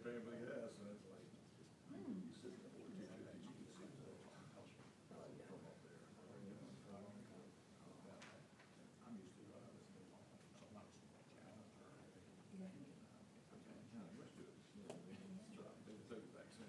family has, and it's like, you sit there, you can see the house from up there. I'm used to driving, so I'm not a small town. I'm used to it, you know, they took it back soon.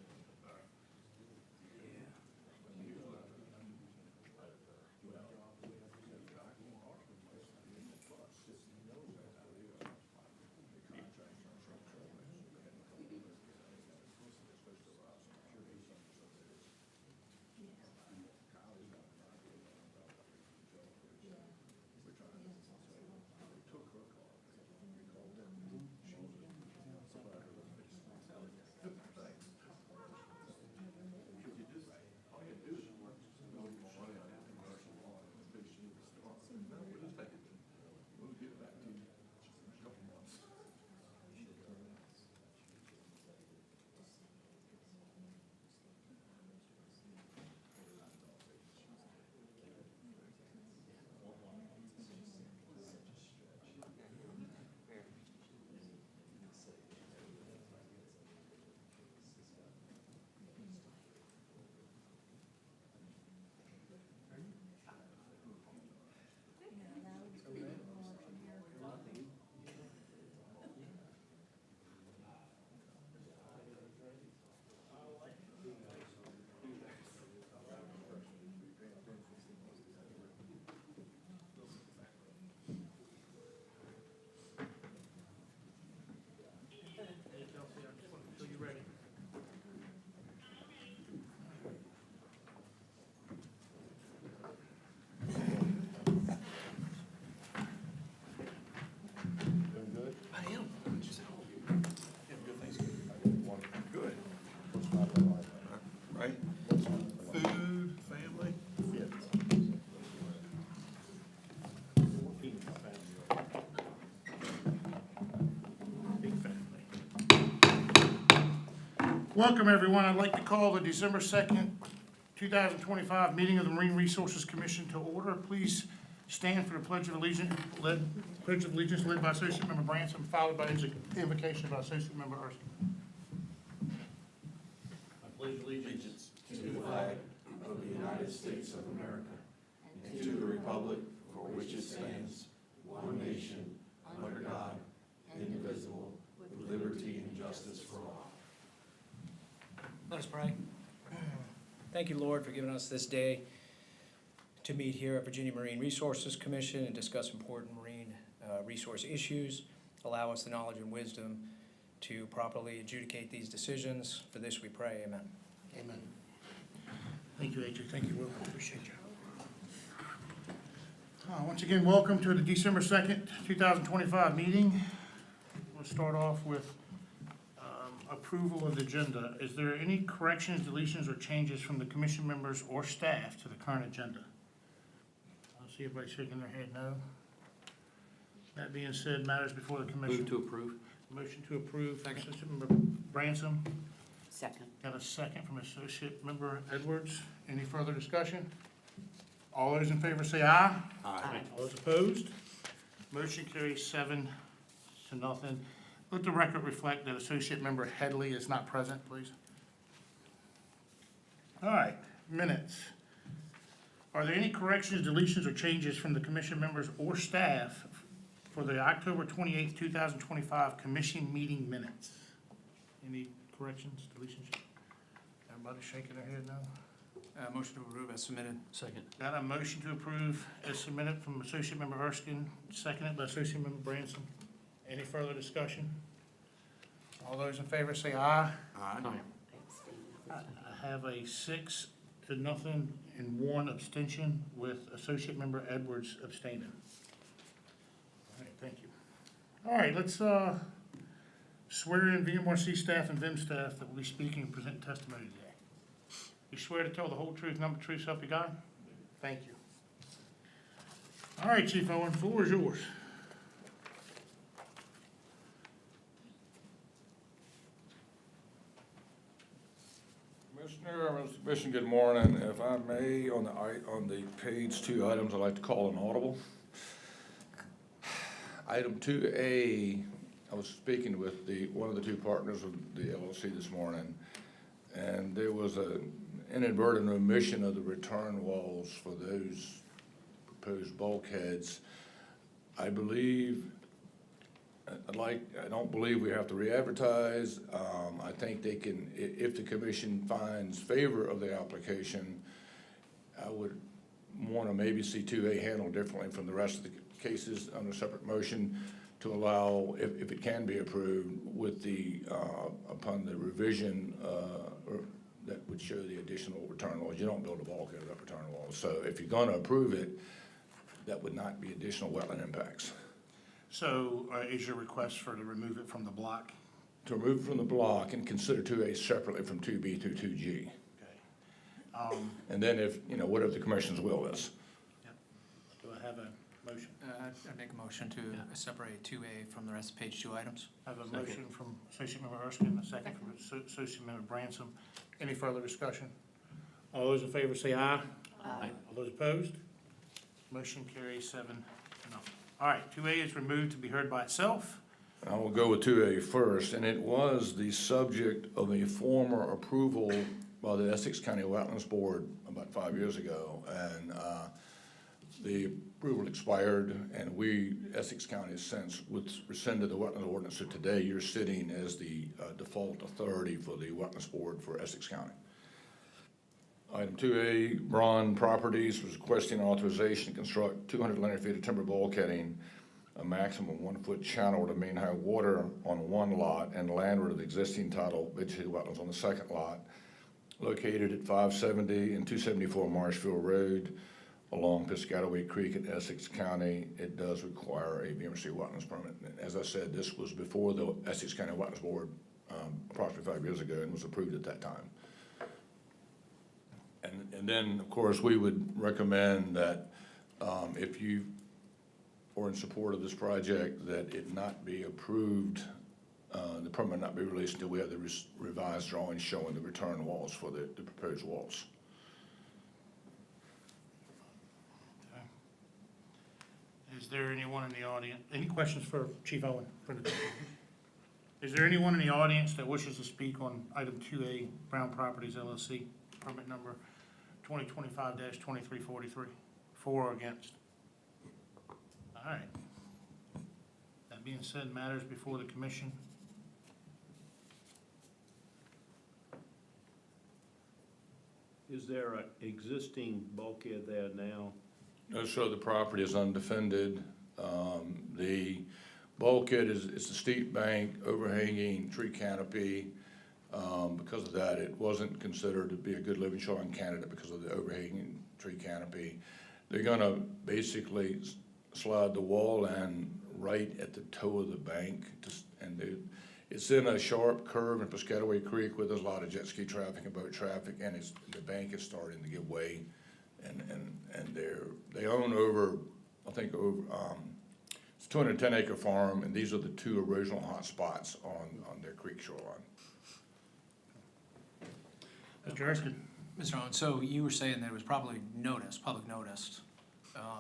We'll get back to you in a couple months. Until you're ready. Doing good? I am. Good Thanksgiving. Good. What's not that like? Right? What's not that like? Food, family. Big family. Welcome, everyone. I'd like to call the December 2nd, 2025 meeting of the Marine Resources Commission to order. Please stand for the Pledge of Allegiance led by Associate Member Branson, followed by invocation by Associate Member Erskine. I pledge allegiance To the flag of the United States of America and to the republic for which it stands, one nation, under God, indivisible, with liberty and justice for all. Let us pray. Thank you, Lord, for giving us this day to meet here at Virginia Marine Resources Commission and discuss important marine resource issues. Allow us the knowledge and wisdom to properly adjudicate these decisions. For this we pray, amen. Amen. Thank you, AJ. Thank you, Will. Appreciate you. Once again, welcome to the December 2nd, 2025 meeting. We'll start off with approval of the agenda. Is there any corrections, deletions, or changes from the commission members or staff to the current agenda? I see everybody shaking their head no. That being said, matters before the commission. Move to approve. Motion to approve. Second. Associate Member Branson. Second. Got a second from Associate Member Edwards. Any further discussion? All those in favor say aye. Aye. All those opposed? Motion carries 7-0. Let the record reflect that Associate Member Headley is not present, please. All right, minutes. Are there any corrections, deletions, or changes from the commission members or staff for the October 28th, 2025 commission meeting minutes? Any corrections, deletions? Everybody shaking their head no? Motion to approve as submitted. Second. Got a motion to approve as submitted from Associate Member Erskine, seconded by Associate Member Branson. Any further discussion? All those in favor say aye. Aye. I have a 6-0 and 1 abstention with Associate Member Edwards abstaining. All right, thank you. All right, let's swear in VMRC staff and VIM staff that will be speaking and present testimony today. You swear to tell the whole truth, nothing but the truth, so help you God? Thank you. All right, Chief Owen, floor is yours. Mr. Commission, good morning. If I may, on the page 2 items, I'd like to call an audible. Item 2A I was speaking with one of the two partners of the LLC this morning, and there was an inadvertent omission of the return walls for those proposed bulkheads. I believe, I don't believe we have to re-advertise. I think they can, if the commission finds favor of the application, I would want to maybe see 2A handled differently from the rest of the cases under separate motion to allow, if it can be approved, with the, upon the revision, or that would show the additional return walls. You don't build a bulkhead without return walls. So if you're going to approve it, that would not be additional wetland impacts. So is your request for to remove it from the block? To remove it from the block and consider 2A separately from 2B through 2G. Okay. And then if, whatever the commission's will is. Do I have a motion? I'd make a motion to separate 2A from the rest of page 2 items. I have a motion from Associate Member Erskine, a second from Associate Member Bransom. Any further discussion? All those in favor say aye. Aye. All those opposed? Motion carries 7-0. All right, 2A is removed to be heard by itself. I will go with 2A first, and it was the subject of a former approval by the Essex County Wetlands Board about 5 years ago, and the approval expired, and we, Essex County, has since rescinded the wetlands ordinance. So today, you're sitting as the default authority for the Wetlands Board for Essex County. Item 2A, Braun Properties was requesting authorization to construct 200 linear feet of timber bulkheading, a maximum 1-foot channel to main high water on one lot and landward of the existing tidal vegetated wetlands on the second lot, located at 570 and 274 Marshfield Road along Piscataway Creek in Essex County. It does require a BMC wetlands permit. As I said, this was before the Essex County Wetlands Board approximately 5 years ago and was approved at that time. And then, of course, we would recommend that if you are in support of this project, that it not be approved, the permit not be released until we have the revised drawings showing the return walls for the proposed walls. Okay. Is there anyone in the audience, any questions for Chief Owen? Is there anyone in the audience that wishes to speak on item 2A, Brown Properties LLC, permit number 2025-2343? For or against? All right. That being said, matters before the commission. Is there an existing bulkhead there now? No, sir, the property is undefended. The bulkhead it's a steep bank, overhanging tree canopy. Because of that, it wasn't considered to be a good living shoreline candidate because of the overhanging tree canopy. They're gonna basically slide the wall in right at the toe of the bank, it's in a sharp curve in Piscataway Creek where there's a lot of jet ski traffic and boat traffic, and the bank is starting to give way, and they own over, I think over, it's a 210-acre farm, and these are the two original hot spots on their creek shoreline. Mr. Erskine? Mr. Owen, so you were saying there was probably public notice,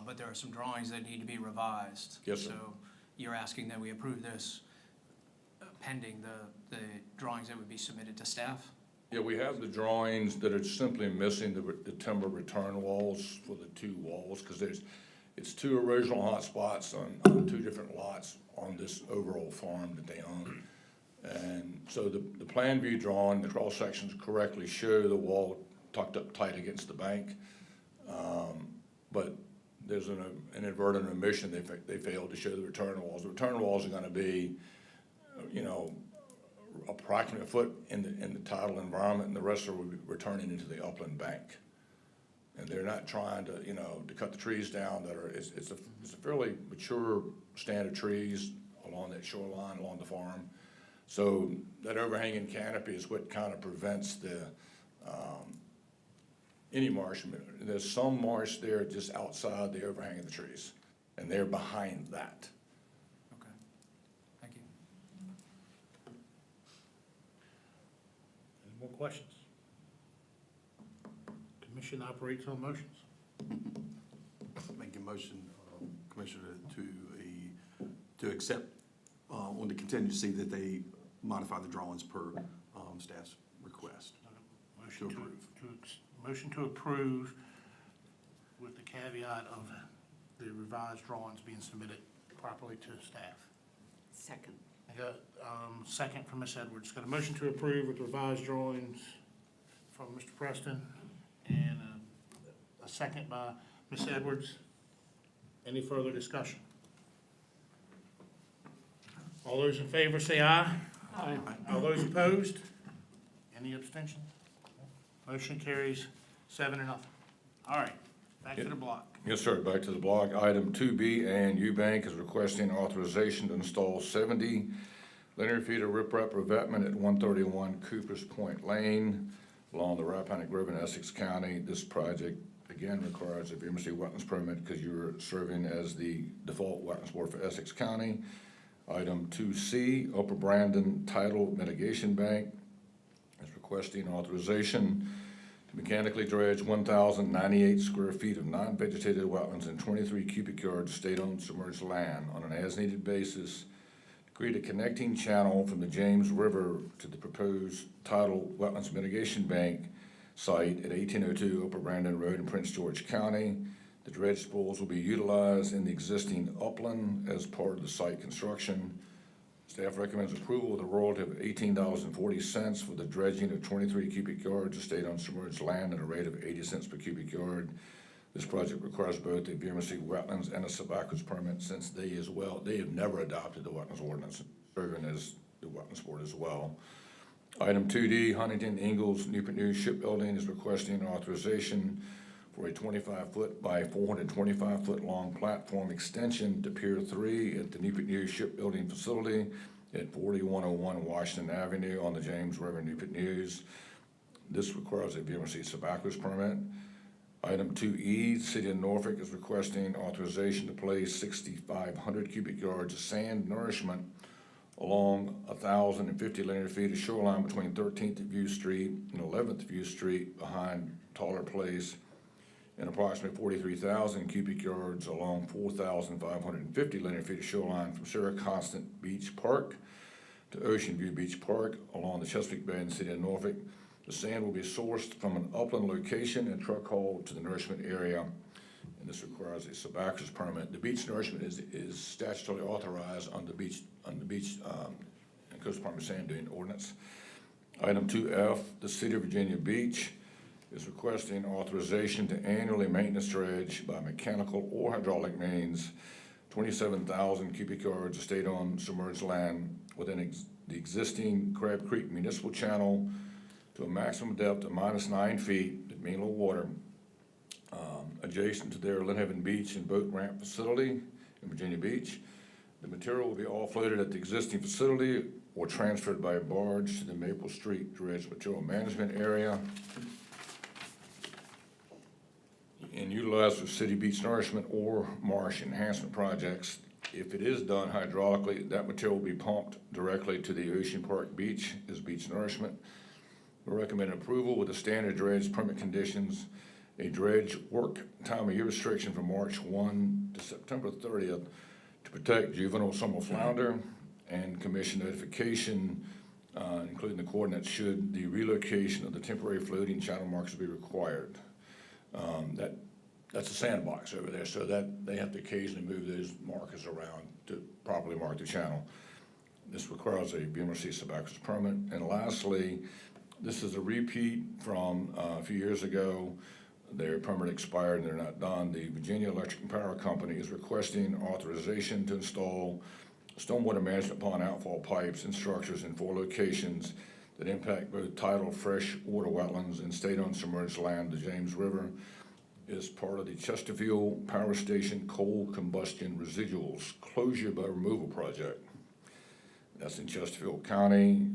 but there are some drawings that need to be revised. Yes, sir. So you're asking that we approve this pending the drawings that would be submitted to staff? Yeah, we have the drawings that are simply missing the timber return walls for the two walls, because it's two original hot spots on two different lots on this overall farm that they own. And so the plan view drawing, the cross sections correctly show the wall tucked up tight against the bank. But there's an inadvertent omission. They failed to show the return walls. The return walls are gonna be, approximately a foot in the tidal environment, and the rest will be returning into the upland bank. And they're not trying to, to cut the trees down it's a fairly mature stand of trees along that shoreline, along the farm. So that overhanging canopy is what kind of prevents any marsh. There's some marsh there just outside the overhang of the trees, and they're behind that. Okay, thank you. Any more questions? Commission operates on motions. Make a motion, Commissioner, to accept, on the contingency that they modify the drawings per staff's request. Motion To motion to approve with the caveat of the revised drawings being submitted properly to staff. Second. I got, second from Ms. Edwards. Got a motion to approve with revised drawings from Mr. Preston and a second by Ms. Edwards. Any further discussion? All those in favor say aye. Aye. All those opposed? Any abstentions? Motion carries 7-0. All right, back to the block. Yes, sir. Back to the block. Item 2B, and Bank is requesting authorization to install 70 linear feet of riprap revetment at 131 Coopers Point Lane along the Rappahannock River in Essex County. This project, again, requires a BMC wetlands permit because you're serving as the default wetlands board for Essex County. Item 2C, Upper Brandon Tidal Mitigation Bank is requesting authorization to mechanically dredge 1,098 square feet of non-vegetated wetlands and 23 cubic yards of state-owned submerged land on an as-needed basis to create a connecting channel from the James River to the proposed tidal wetlands mitigation bank site at 1802 Upper Brandon Road in Prince George County. The dredge spools will be utilized in the existing upland as part of the site construction. Staff recommends approval with a royalty of $18.40 for the dredging of 23 cubic yards of state-owned submerged land at a rate of 80 cents per cubic yard. This project requires both a BMC wetlands and a subaqueous permit since they have never adopted the wetlands ordinance, serving as the wetlands board as well. Item 2D, Huntington Ingalls Newport News Shipbuilding is requesting authorization for a 25-foot by 425-foot long platform extension to Pier 3 at the Newport News Shipbuilding Facility at 4101 Washington Avenue on the James River, Newport News. This requires a BMC subaqueous permit. Item 2E, City of Norfolk is requesting authorization to place 6,500 cubic yards of sand nourishment along 1,050 linear feet of shoreline between 13th View Street and 11th View Street behind Taller Place, and approximately 43,000 cubic yards along 4,550 linear feet of shoreline from Sarah Constant Beach Park to Ocean View Beach Park along the Chesapeake Bay in the City of Norfolk. The sand will be sourced from an upland location and truck hauled to the nourishment area, and this requires a subaqueous permit. The beach nourishment is statutorily authorized on the beach and Coast Department sand dune ordinance. Item 2F, the City of Virginia Beach is requesting authorization to annually maintenance dredge by mechanical or hydraulic means 27,000 cubic yards of state-owned submerged land within the existing Crab Creek Municipal Channel to a maximum depth of -9 feet at mean low water, adjacent to their Lynn Haven Beach and boat ramp facility in Virginia Beach. The material will be offloaded at the existing facility or transferred by barge to the Maple Street Dredge Material Management Area and utilized for city beach nourishment or marsh enhancement projects. If it is done hydraulically, that material will be pumped directly to the Ocean Park Beach as beach nourishment. We recommend approval with the standard dredge permit conditions, a dredge work time of year restriction from March 1 to September 30th to protect juvenile summer flounder, and commission notification, including the coordinates should the relocation of the temporary floating channel markers be required. That's a sandbox over there, so that they have to occasionally move those markers around to properly mark the channel. This requires a BMRC subaqueous permit. And lastly, this is a repeat from a few years ago. Their permit expired and they're not done. The Virginia Electric and Power Company is requesting authorization to install stormwater management pond outfall pipes and structures in 4 locations that impact both tidal freshwater wetlands and state-owned submerged land, the James River, is part of the Chesterfield Power Station Coal Combustion Residuals Closure by Removal Project. That's in Chesterfield County.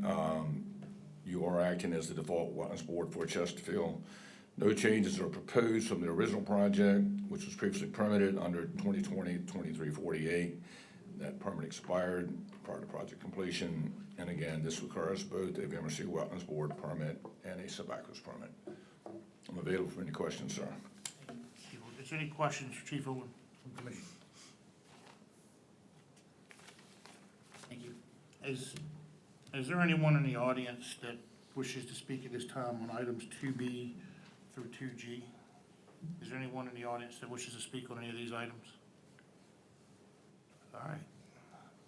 You are acting as the default wetlands board for Chesterfield. No changes are proposed from the original project, which was previously permitted under 2020-2348. That permit expired prior to project completion. And again, this requires both a VMRC Wetlands Board permit and a subaqueous permit. I'm available for any questions, sir. Is there any questions for Chief Owen from the commission? Thank you. Is there anyone in the audience that wishes to speak at this time on items 2B through 2G? Is there anyone in the audience that wishes to speak on any of these items? All right.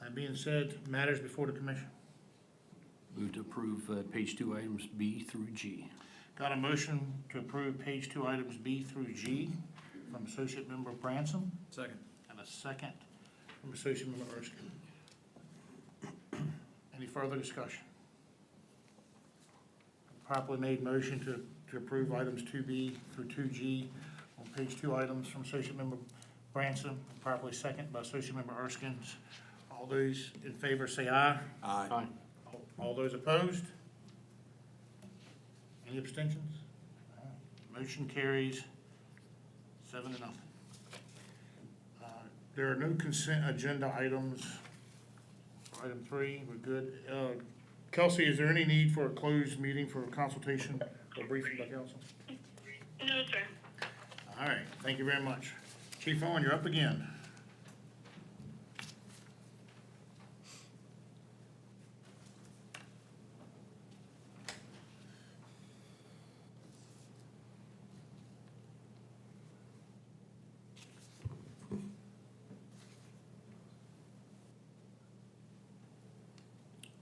That being said, matters before the commission. Move to approve page 2 items B through G. Got a motion to approve page 2 items B through G from Associate Member Bransom, Second. and a second from Associate Member Erskine. Any further discussion? Properly made motion to approve items 2B through 2G on page 2 items from Associate Member Bransom, properly second by Associate Member Erskine. All those in favor say aye. Aye. All those opposed? Any abstentions? All right. Motion carries 7-0. There are no consent agenda items. Item 3, we're good. Kelsey, is there any need for a closed meeting for a consultation or briefing by council? No, sir. All right, thank you very much. Chief Owen, you're up again.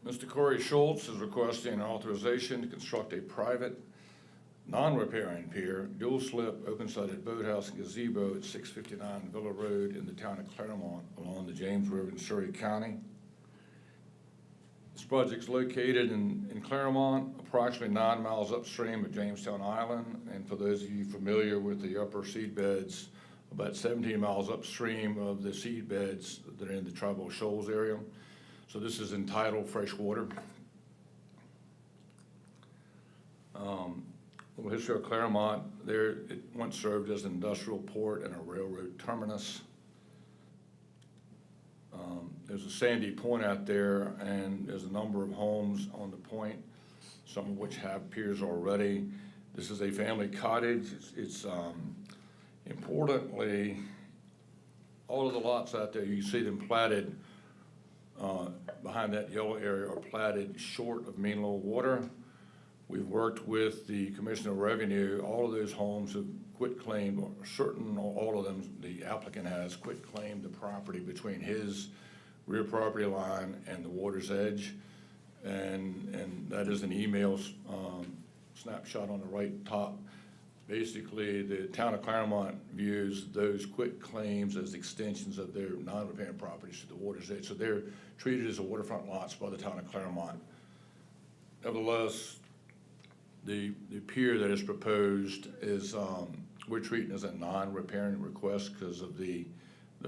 Mr. Corey Schultz is requesting authorization to construct a private, non-repairing pier, dual slip, open-sided boathouse and gazebo at 659 Villa Road in the town of Claremont along the James River in Surrey County. This project's located in Claremont, approximately 9 miles upstream of Jamestown Island. And for those of you familiar with the upper seed beds, about 17 miles upstream of the seed beds that are in the Tribal Shoals area. So this is entitled Freshwater. Little history of Claremont, there, it once served as an industrial port and a railroad terminus. There's a sandy point out there, and there's a number of homes on the point, some of which have piers already. This is a family cottage. It's importantly, all of the lots out there, you see them platted behind that yellow area are platted short of mean low water. We've worked with the Commissioner of Revenue. All of those homes have quit claimed, or certain, or all of them, the applicant has quit claimed the property between his rear property line and the water's edge. And that is an email snapshot on the right top. Basically, the town of Claremont views those quit claims as extensions of their non-repaying properties to the water's edge. So they're treated as a waterfront lots by the town of Claremont. Nevertheless, the pier that is proposed is, we're treating as a non-repairing request because of the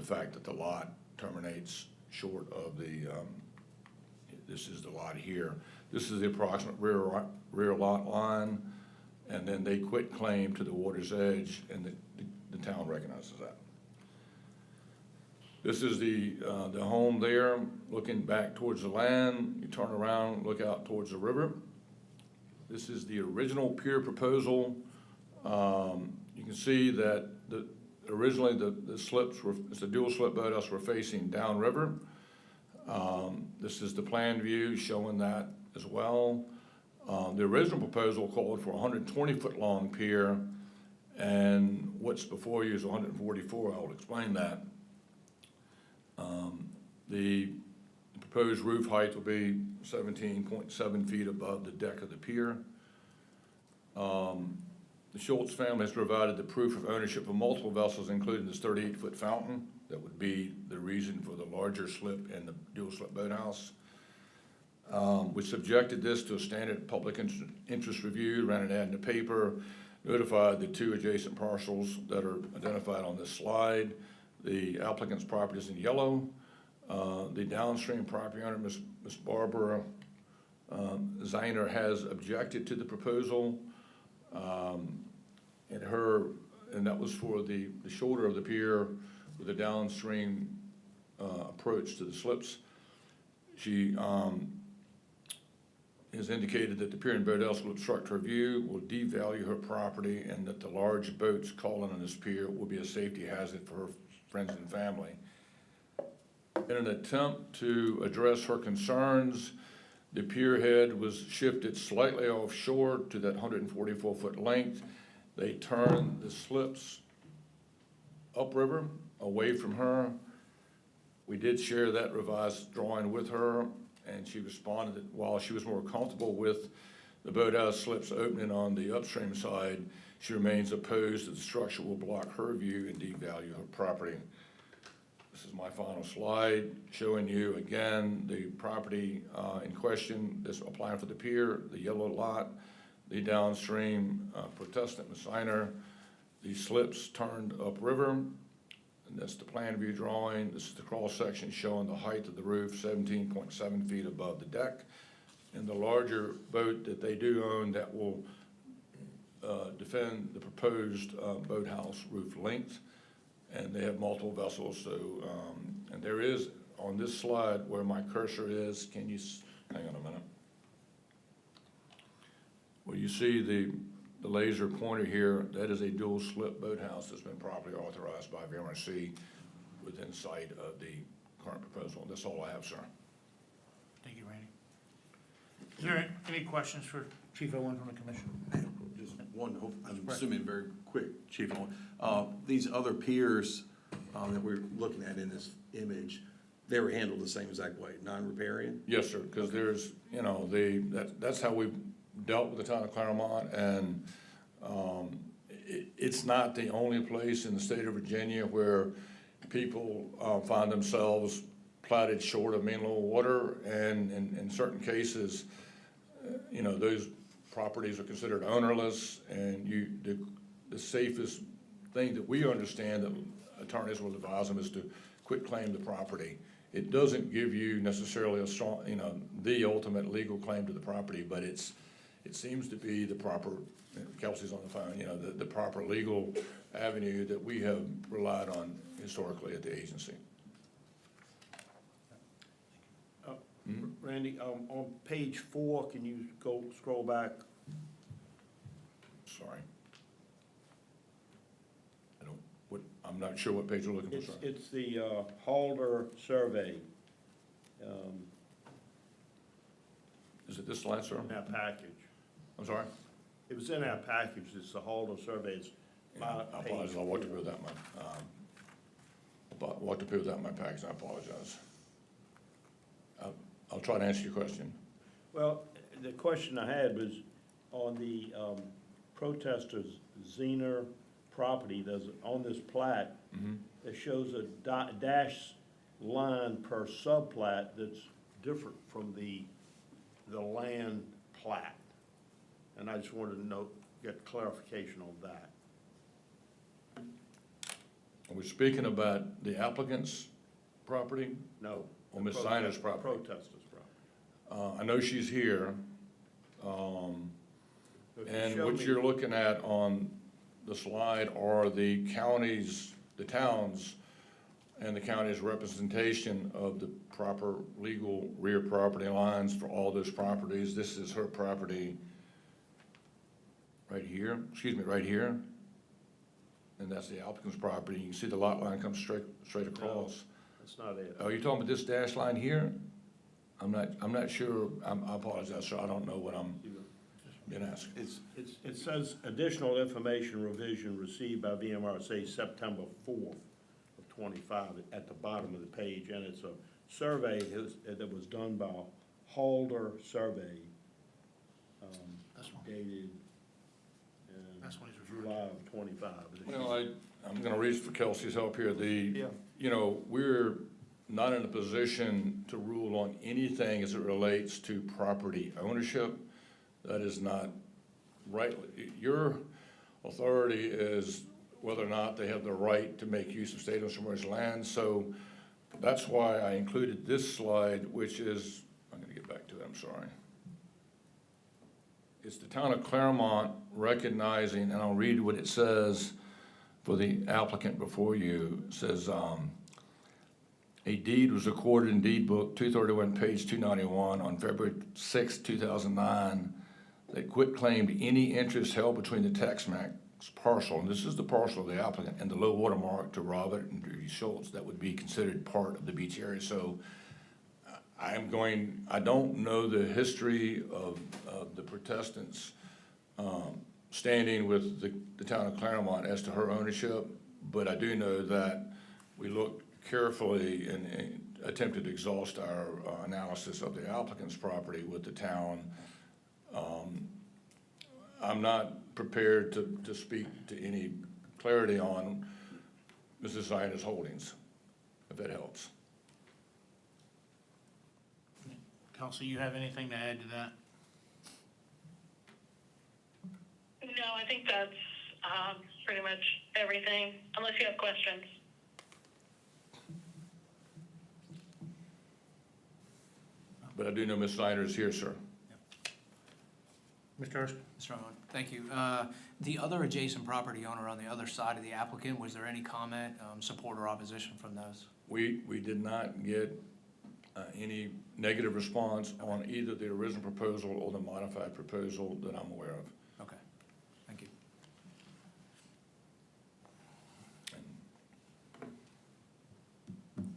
fact that the lot terminates short of the, this is the lot here. This is the approximate rear lot line. And then they quit claim to the water's edge, and the town recognizes that. This is the home there, looking back towards the land. You turn around, look out towards the river. This is the original pier proposal. You can see that originally the slips were, it's a dual slip boathouse, were facing downriver. This is the plan view showing that as well. The original proposal called for a 120-foot long pier, and what's before you is 144. I'll explain that. The proposed roof height will be 17.7 feet above the deck of the pier. The Schultz family has provided the proof of ownership of multiple vessels, including this 38-foot fountain. That would be the reason for the larger slip in the dual slip boathouse. We subjected this to a standard public interest review, ran an ad in the paper, notified the 2 adjacent parcels that are identified on this slide. The applicant's property is in yellow. The downstream property owner, Ms. Barbara Ziner, has objected to the proposal. And that was for the shoulder of the pier with a downstream approach to the slips. She has indicated that the pier and boathouse will obstruct her view, will devalue her property, and that the large boats calling on this pier will be a safety hazard for her friends and family. In an attempt to address her concerns, the pier head was shifted slightly offshore to that 144-foot length. They turned the slips upriver, away from her. We did share that revised drawing with her, and she responded that while she was more comfortable with the boathouse slips opening on the upstream side, she remains opposed that the structure will block her view and devalue her property. This is my final slide, showing you again the property in question that's applying for the pier, the yellow lot, the downstream Protestant Messina, the slips turned upriver, and that's the plan view drawing. This is the cross section showing the height of the roof, 17.7 feet above the deck. And the larger boat that they do own that will defend the proposed boathouse roof length. And they have multiple vessels, so, and there is, on this slide where my cursor is, can you, hang on a minute. Well, you see the laser pointer here, that is a dual slip boathouse that's been properly authorized by VMRC within sight of the current proposal. That's all I have, sir. Thank you, Randy. Is there any questions for Chief Owen from the commission? Just one, I'm assuming very quick, Chief Owen. These other piers that we're looking at in this image, they were handled the same exact way, non-riparian? Yes, sir, because there's, you know, that's how we've dealt with the town of Claremont, and it's not the only place in the state of Virginia where people find themselves platted short of mean level water, and in certain cases, you know, those properties are considered ownerless, and the safest thing that we understand that attorneys will advise them is to quit claim the property. It doesn't give you necessarily a strong, you know, the ultimate legal claim to the property, but it seems to be the proper, Kelsey's on the phone, you know, the proper legal avenue that we have relied on historically at the agency. Randy, on page 4, can you scroll back? Sorry. I'm not sure what page you're looking for, sir. It's the Halder survey Is it this slide, sir? in our package. I'm sorry? It was in our package, it's the Halder survey, it's I apologize, I walked up without my package, I apologize. I'll try to answer your question. Well, the question I had was on the protesters' Zener property, there's, on this plat, it shows a dash line per subplat that's different from the land plat. And I just wanted to get clarification on that. Are we speaking about the applicant's property? No. Or Ms. Ziner's property? Protesters' property. I know she's here, If you and show what me- you're looking at on the slide are the counties, the towns, and the county's representation of the proper legal rear property lines for all those properties. This is her property right here, right here. And that's the applicant's property. You can see the lot line comes straight across. That's not it. Are you talking about this dash line here? I'm not sure, I apologize, sir, I don't know what I'm being asked. It says additional information revision received by VMRC September 4th of 25 at the bottom of the page, and it's a survey that was done by Halder Survey, This one. dated That's what he's referring to. July of 25. Well, I'm gonna reach for Kelsey's help here. Yeah. You know, we're not in a position to rule on anything as it relates to property ownership. That is not right. Your authority is whether or not they have the right to make use of state-owned submerged land. So that's why I included this slide, which is, I'm gonna get back to it, I'm sorry. It's the town of Claremont recognizing, and I'll read what it says for the applicant before you. It says, a deed was recorded in deed book 231, page 291 on February 6, 2009, that quitclaimed any interest held between the tax parcel, and this is the parcel of the applicant, and the low water mark to Robert and Judy Schultz, that would be considered part of the beach area. So I don't know the history of the Protestants standing with the town of Claremont as to her ownership, but I do know that we looked carefully and attempted to exhaust our analysis of the applicant's property with the town. I'm not prepared to speak to any clarity on Mrs. Zina's holdings, if that helps. Counsel, you have anything to add to that? No, I think that's pretty much everything, unless you have questions. But I do know Ms. Zina is here, sir. Mr. Hurst? Mr. Owen, thank you. The other adjacent property owner on the other side of the applicant, was there any comment, support or opposition from those? We did not get any negative response on either the original proposal or the modified proposal that I'm aware of. Okay, thank you.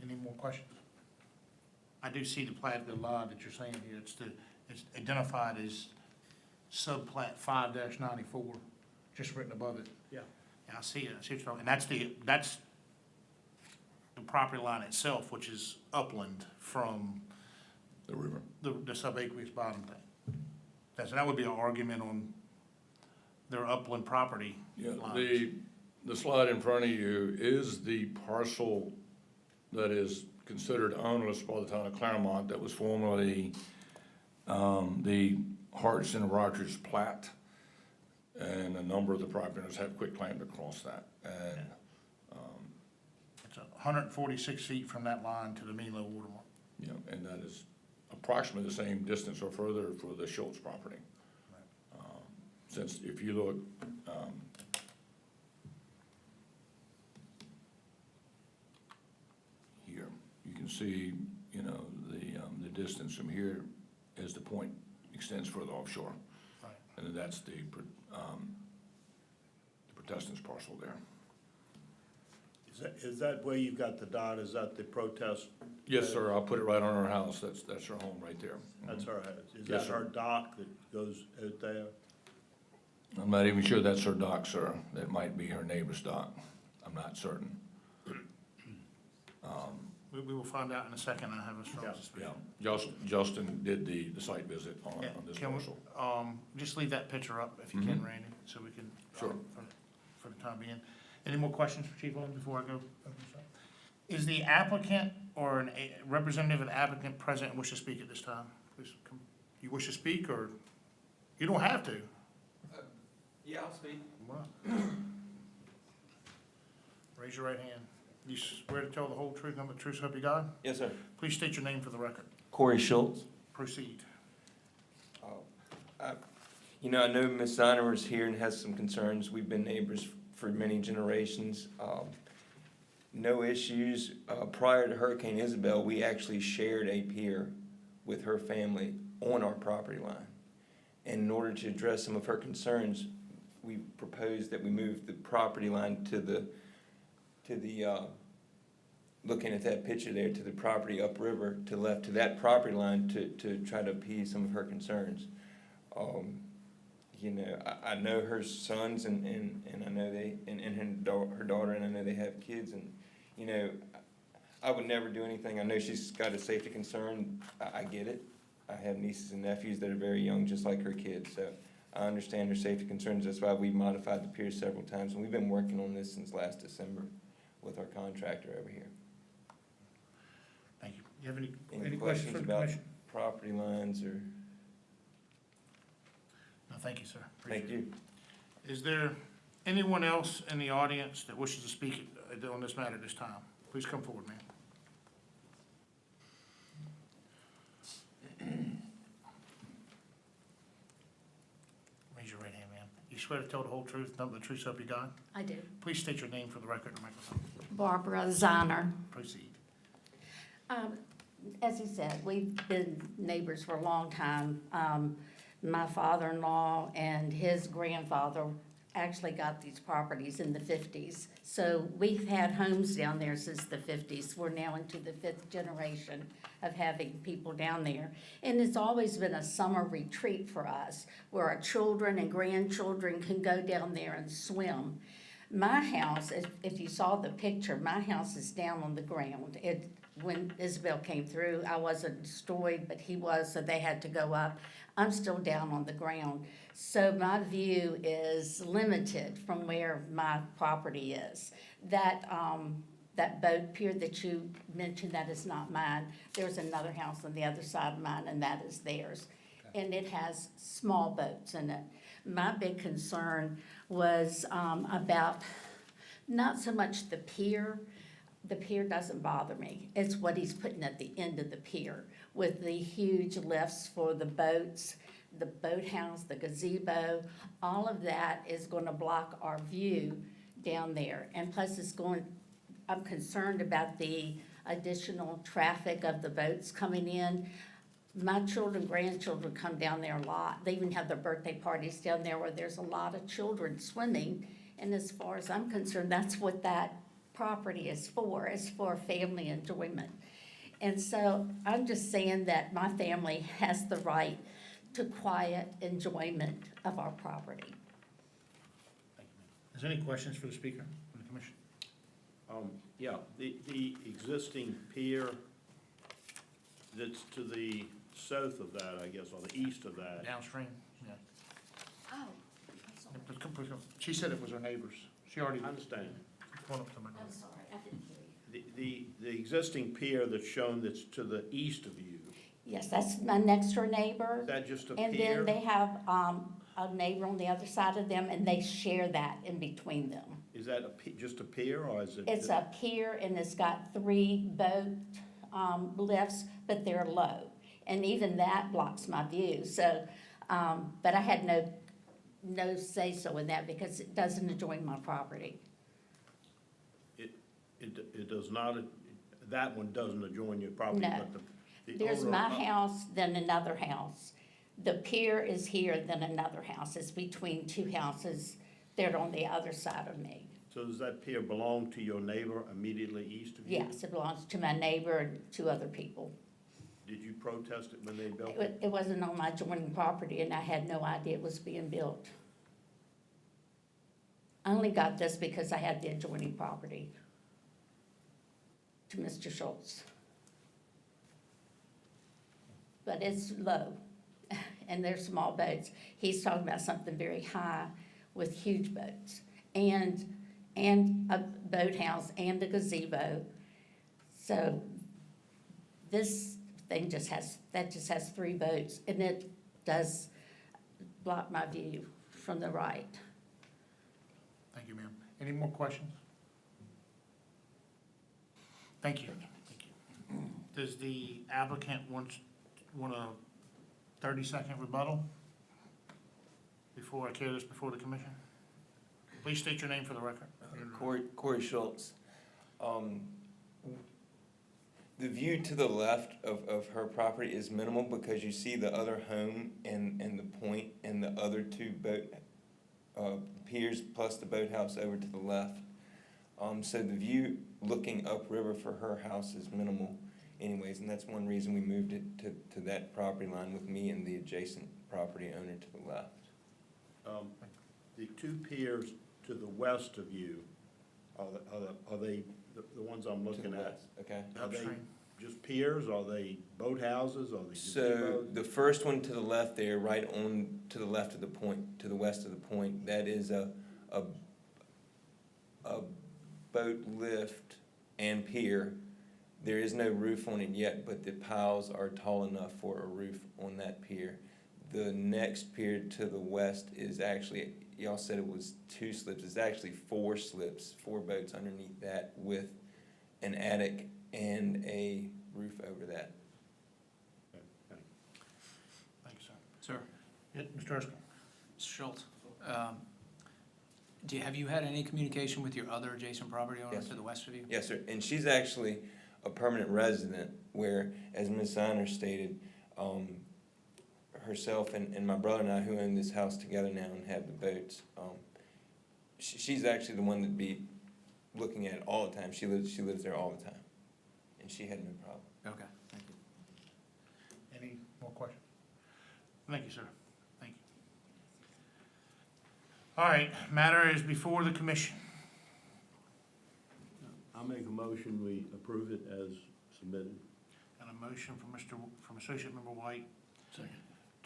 Any more questions? I do see the plat of the lot that you're saying here, it's identified as subplat 5-94, just written above it. Yeah. Yeah, I see it, I see what you're talking, and that's the property line itself, which is upland from The river. the subaqueous bottom thing. That would be an argument on their upland property Yeah, lines. the slide in front of you is the parcel that is considered ownless by the town of Claremont that was formerly the Harts and Rogers plat. And a number of the property owners have quit claim across that. And It's 146 feet from that line to the mean low water mark. you know, and that is approximately the same distance or further for the Schultz property. Since if you look, here, you can see, you know, the distance from here as the point extends further offshore. Right. And then that's the Protestants parcel there. Is that where you've got the dot, is that the protest? Yes, sir, I'll put it right on her house, that's her home right there. That's her house. Is Yes, that sir. her dock that goes out there? I'm not even sure that's her dock, sir. That might be her neighbor's dock. I'm not certain. We will find out in a second, I have a strong suspicion. Yeah, Justin did the site visit on Yeah, this can we, parcel. just leave that picture up if you can, Mhm. Randy, so we can. Sure. For the time being. Any more questions for Chief Owen before I go? Is the applicant or a representative of the applicant present and wish to speak at this time? Please come. You wish to speak, or you don't have to? Yeah, I'll speak. Come on. Raise your right hand. You swear to tell the whole truth, nothing but the truth, so help you God? Yes, sir. Please state your name for the record. Corey Schultz. Proceed. You know, I know Ms. Ziner is here and has some concerns. We've been neighbors for many generations. No issues. Prior to Hurricane Isabel, we actually shared a pier with her family on our property line. And in order to address some of her concerns, we proposed that we move the property line to the looking at that picture there, to the property upriver, to the left, to that property line to try to appease some of her concerns. You know, I know her sons and I know and her daughter, and I know they have kids, and, you know, I would never do anything. I know she's got a safety concern. I get it. I have nieces and nephews that are very young, just like her kids, so I understand her safety concerns. That's why we've modified the pier several times, and we've been working on this since last December with our contractor over here. Thank you. You have any questions for the about commission? property lines or? No, thank you, sir. Thank you. Is there anyone else in the audience that wishes to speak on this matter at this time? Please come forward, ma'am. Raise your right hand, ma'am. You swear to tell the whole truth, nothing but the truth, so help you God? I do. Please state your name for the record and microphone. Barbara Ziner. Proceed. As he said, we've been neighbors for a long time. My father-in-law and his grandfather actually got these properties in the 50s. So we've had homes down there since the 50s. We're now into the 5th generation of having people down there. And it's always been a summer retreat for us, where our children and grandchildren can go down there and swim. My house, if you saw the picture, my house is down on the ground. When Isabel came through, I wasn't destroyed, but he was, so they had to go up. I'm still down on the ground. So my view is limited from where my property is. That boat pier that you mentioned, that is not mine. There's another house on the other side of mine, and that is theirs. And it has small boats in it. My big concern was about not so much the pier. The pier doesn't bother me. It's what he's putting at the end of the pier with the huge lifts for the boats, the boathouse, the gazebo. All of that is going to block our view down there. And plus I'm concerned about the additional traffic of the boats coming in. My children, grandchildren come down there a lot. They even have their birthday parties down there where there's a lot of children swimming. And as far as I'm concerned, that's what that property is for family enjoyment. And so I'm just saying that my family has the right to quiet enjoyment of our property. Thank you, ma'am. Is there any questions for the speaker from the commission? Yeah, the existing pier that's to the south of that, I guess, or the east of that, Downstream, yeah. Oh. She said it was her neighbor's. She already, I understand. one up to my I'm sorry, I didn't hear you. The existing pier that's shown that's to the east of you, Yes, that's my next door neighbor. is that just a And pier? then they have a neighbor on the other side of them, and they share that in between them. Is that just a pier, or is it? It's a pier, and it's got 3 boat lifts, but they're low. And even that blocks my view, so, but I had no say-so in that because it doesn't adjoin my property. It does not, that one doesn't adjoin your property, No. but the There's owner my of- house, then another house. The pier is here, then another house. It's between 2 houses. They're on the other side of me. So does that pier belong to your neighbor immediately east of you? Yes, it belongs to my neighbor and 2 other people. Did you protest it when they built it? It wasn't on my adjoining property, and I had no idea it was being built. I only got this because I had the adjoining property to Mr. Schultz. But it's low, and they're small boats. He's talking about something very high with huge boats, and a boathouse and a gazebo. So this thing just has 3 boats, and it does block my view from the right. Thank you, ma'am. Any more questions? Thank you. Thank you. Does the applicant want a 30-second rebuttal before I carry this before the commission? Please state your name for the record. Corey Schultz. The view to the left of her property is minimal because you see the other home and the point and the other 2 boat piers plus the boathouse over to the left. So the view looking upriver for her house is minimal anyways, and that's one reason we moved it to that property line with me and the adjacent property owner to the left. The 2 piers to the west of you, are they the ones I'm To looking the at? west, okay. Are they Upstream. just piers, are they boathouses, are they So gazebos? the first one to the left there, right on to the left of the point, to the west of the point, that is a boat lift and pier. There is no roof on it yet, but the piles are tall enough for a roof on that pier. The next pier to the west is actually, y'all said it was 2 slips, it's actually 4 slips, 4 boats underneath that with an attic and a roof over that. Thank you, sir. Sir, Yeah, Mr. Erskine. Mr. Schultz, have you had any communication with your other adjacent property owner Yes. to the west of you? Yes, sir, and she's actually a permanent resident where, as Ms. Ziner stated, herself and my brother and I, who own this house together now and have the boats, she's actually the one that'd be looking at it all the time. She lives there all the time, and she had no problem. Okay, thank you. Any more questions? Thank you, sir. Thank you. All right, matter is before the commission. I'll make a motion, we approve it as submitted. And a motion from Associate Member White Second.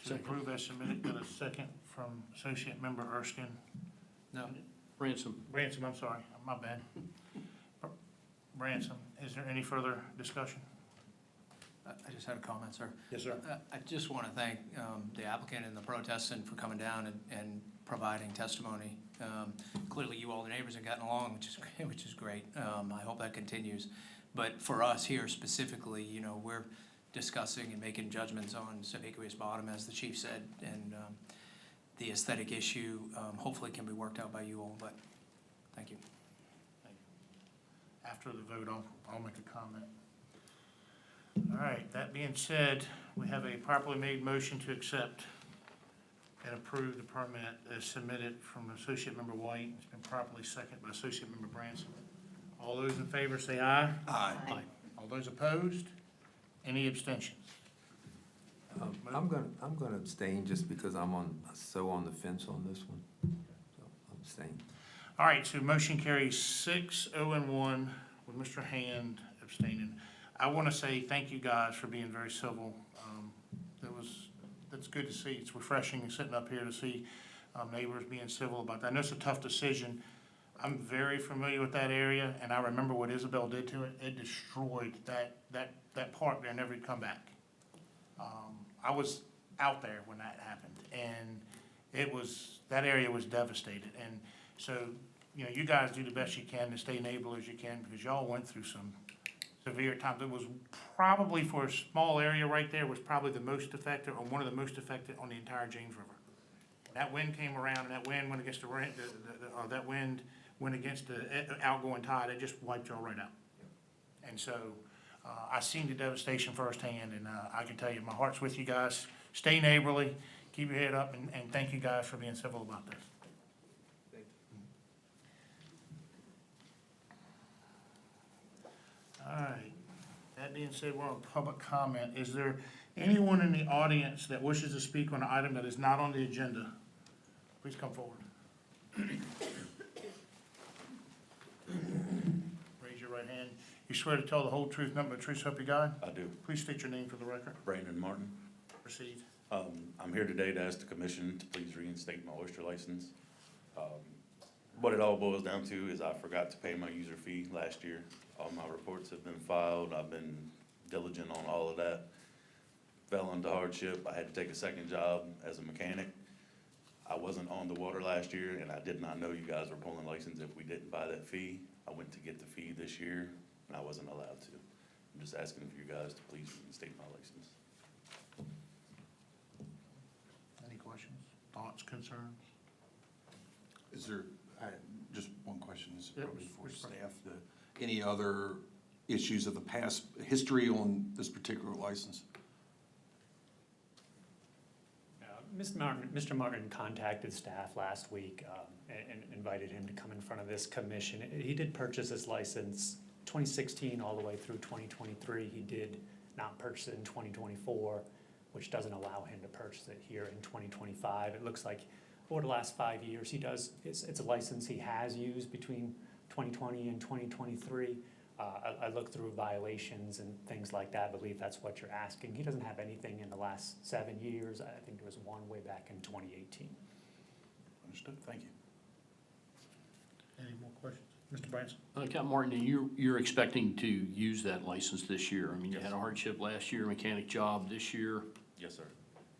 to approve as submitted, and a second from Associate Member Erskine. No, Ransom. Ransom, I'm sorry, my bad. Ransom, is there any further discussion? I just had a comment, sir. Yes, sir. I just want to thank the applicant and the protestant for coming down and providing testimony. Clearly, you all, the neighbors, have gotten along, which is great. I hope that continues. But for us here specifically, you know, we're discussing and making judgments on subaqueous bottom, as the chief said, and the aesthetic issue hopefully can be worked out by you all, but thank you. After the vote, I'll make a comment. All right, that being said, we have a properly made motion to accept and approve the permit as submitted from Associate Member White. It's been properly seconded by Associate Member Branson. All those in favor say aye. Aye. All those opposed? Any abstentions? I'm gonna abstain just because I'm on the fence on this one. So I'm abstaining. All right, so motion carries 6-0-1 with Mr. Hand abstaining. I want to say thank you guys for being very civil. That's good to see. It's refreshing sitting up here to see neighbors being civil about that. I know it's a tough decision. I'm very familiar with that area, and I remember what Isabel did to it. It destroyed that park there, never to come back. I was out there when that happened, and that area was devastated. And so, you know, you guys do the best you can to stay neighborly as you can, because y'all went through some severe times. It was probably, for a small area right there, was probably the most affected, or one of the most affected on the entire James River. That wind came around, and that wind went against that wind went against the outgoing tide. It just wiped y'all right out. And so, I seen the devastation firsthand, and I can tell you, my heart's with you guys. Stay neighborly, keep your head up, and thank you guys for being civil about this. All right, that being said, we're on public comment. Is there anyone in the audience that wishes to speak on an item that is not on the agenda? Please come forward. Raise your right hand. You swear to tell the whole truth, nothing but the truth, so help you God? I do. Please state your name for the record. Brandon Martin. Proceed. I'm here today to ask the commission to please reinstate my oyster license. What it all boils down to is I forgot to pay my user fee last year. All my reports have been filed. I've been diligent on all of that. Fell into hardship. I had to take a second job as a mechanic. I wasn't on the water last year, and I did not know you guys were pulling license if we didn't buy that fee. I went to get the fee this year, and I wasn't allowed to. I'm just asking for you guys to please reinstate my license. Any questions, thoughts, concerns? Is there, just one question, this is Yep, probably for Mr. staff, any other issues of the past history on this particular license? Mr. Martin contacted staff last week and invited him to come in front of this commission. He did purchase his license 2016 all the way through 2023. He did not purchase it in 2024, which doesn't allow him to purchase it here in 2025. It looks like over the last 5 years, it's a license he has used between 2020 and 2023. I looked through violations and things like that. I believe that's what you're asking. He doesn't have anything in the last 7 years. I think there was one way back in 2018. Understood, thank you. Any more questions? Mr. Branson? Captain Martin, you're expecting to use that license this year? I mean, you had a hardship last year, mechanic job this year? Yes, sir.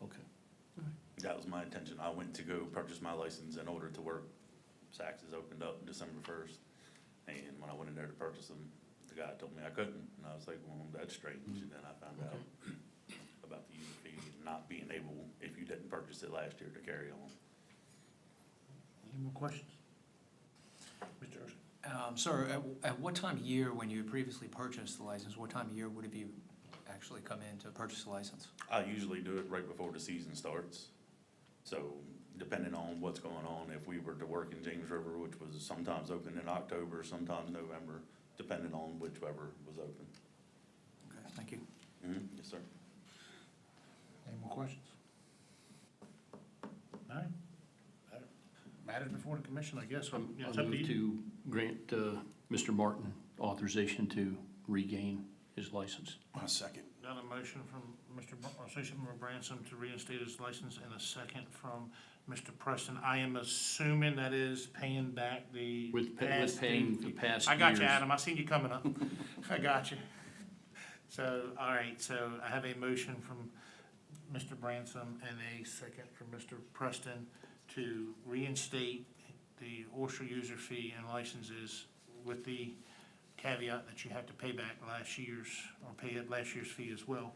Okay. That was my intention. I went to go purchase my license in order to work. Saks has opened up December 1st, and when I went in there to purchase them, the guy told me I couldn't, and I was like, well, that's strange. And then I found out about the user fee not being able, if you didn't purchase it last year, to carry on. Any more questions? Mr. Erskine? Sir, at what time of year, when you previously purchased the license, what time of year would it be actually come in to purchase the license? I usually do it right before the season starts. So depending on what's going on. If we were to work in James River, which was sometimes open in October, sometimes November, depending on whichever was open. Okay, thank you. Yes, sir. Any more questions? All right. Matters before the commission, I guess, I'll it's up to move you. to grant Mr. Martin authorization to regain his license. A second. Got a motion from Associate Member Bransom to reinstate his license and a second from Mr. Preston. I am assuming that is paying back the With past paying due the fee. past I got you, years. Adam, I seen you coming up. I got you. So, all right, so I have a motion from Mr. Bransom and a second from Mr. Preston to reinstate the oyster user fee and licenses with the caveat that you have to pay back last year's, or pay last year's fee as well.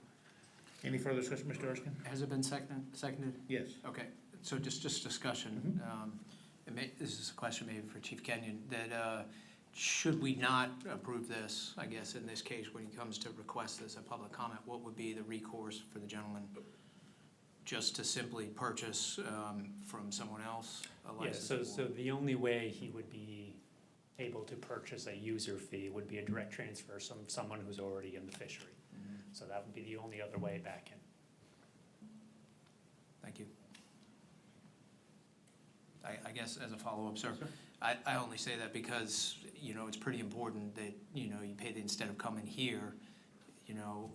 Any further discussion, Mr. Erskine? Has it been seconded? Yes. Okay, so just discussion. This is a question maybe for Chief Kenyon, that should we not approve this, I guess, in this case, when he comes to request this, a public comment, what would be the recourse for the gentleman? Just to simply purchase from someone else a Yeah, license? so the only way he would be able to purchase a user fee would be a direct transfer from someone who's already in the fishery. So that would be the only other way back in. Thank you. I guess as a follow-up, sir, I only say that because, you know, it's pretty important that, you know, you pay the, instead of coming here, you know,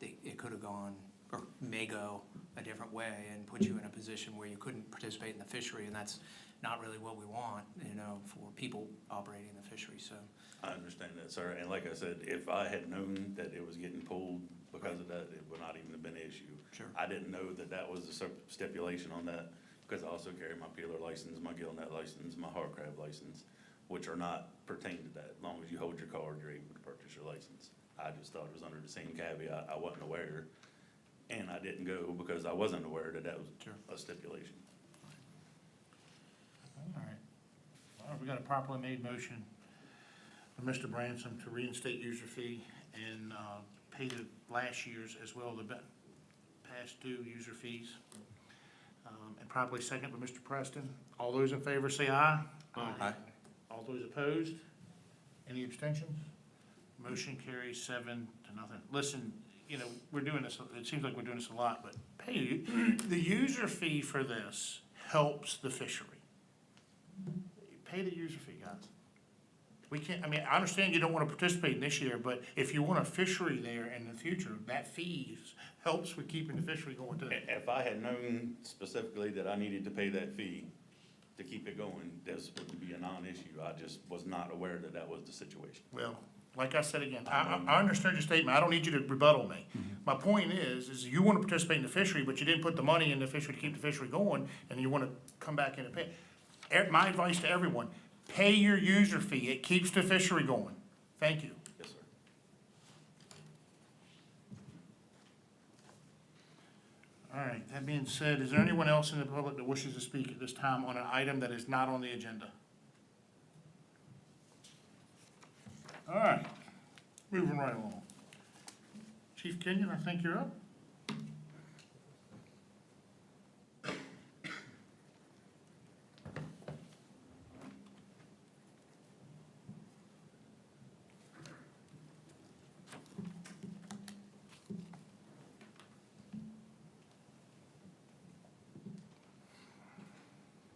it could have gone, or may go a different way and put you in a position where you couldn't participate in the fishery, and that's not really what we want, you know, for people operating in the fishery, so. I understand that, sir, and like I said, if I had known that it was getting pulled because of that, it would not even have been an issue. Sure. I didn't know that that was the stipulation on that, because I also carry my peeler license, my gillnet license, my hard crab license, which are not pertain to that. As long as you hold your card, you're able to purchase your license. I just thought it was under the same caveat. I wasn't aware, and I didn't go because I wasn't aware that that was a stipulation. All right. All right, we got a properly made motion for Mr. Bransom to reinstate user fee and pay the last year's as well, the past due user fees. And properly second by Mr. Preston. All those in favor say aye. Aye. All those opposed? Any abstentions? Motion carries 7-0. Listen, you know, we're doing this, it seems like we're doing this a lot, but the user fee for this helps the fishery. Pay the user fee, guys. We can't, I mean, I understand you don't want to participate in this year, but if you want a fishery there in the future, that fee helps with keeping the fishery going too. If I had known specifically that I needed to pay that fee to keep it going, this would be a non-issue. I just was not aware that that was the situation. Well, like I said again, I understand your statement, I don't need you to rebuttal me. My point is you want to participate in the fishery, but you didn't put the money in the fishery to keep the fishery going, and you want to come back in and pay. My advice to everyone, pay your user fee, it keeps the fishery going. Thank you. Yes, sir. All right, that being said, is there anyone else in the public that wishes to speak at this time on an item that is not on the agenda? All right, moving right along. Chief Kenyon, I think you're up.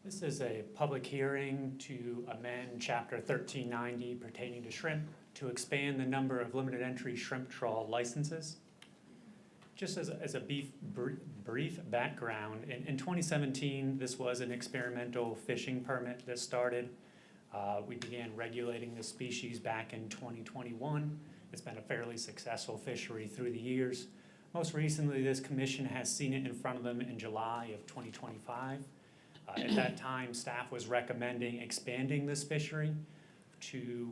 This is a public hearing to amend Chapter 1390 pertaining to shrimp to expand the number of limited entry shrimp trawl licenses. Just as a brief background, in 2017, this was an experimental fishing permit that started. We began regulating the species back in 2021. It's been a fairly successful fishery through the years. Most recently, this commission has seen it in front of them in July of 2025. At that time, staff was recommending expanding this fishery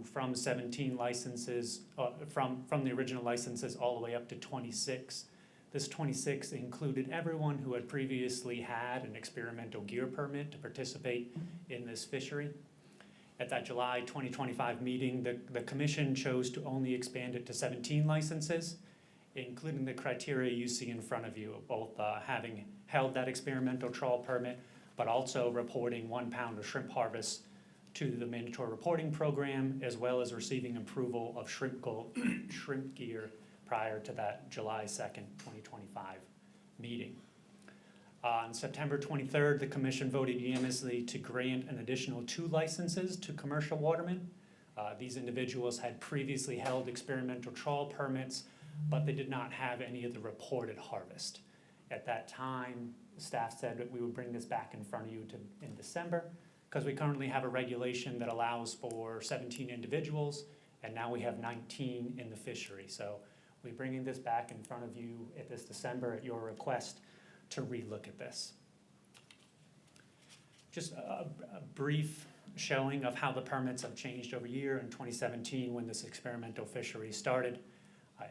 from 17 licenses, from the original licenses all the way up to 26. This 26 included everyone who had previously had an experimental gear permit to participate in this fishery. At that July 2025 meeting, the commission chose to only expand it to 17 licenses, including the criteria you see in front of you, both having held that experimental trawl permit, but also reporting 1 pound of shrimp harvest to the mandatory reporting program, as well as receiving approval of shrimp gear prior to that July 2nd, 2025 meeting. On September 23rd, the commission voted unanimously to grant an additional 2 licenses to commercial watermen. These individuals had previously held experimental trawl permits, but they did not have any of the reported harvest. At that time, staff said that we would bring this back in front of you in December, because we currently have a regulation that allows for 17 individuals, and now we have 19 in the fishery. So we're bringing this back in front of you at this December at your request to relook at this. Just a brief showing of how the permits have changed over year. In 2017, when this experimental fishery started,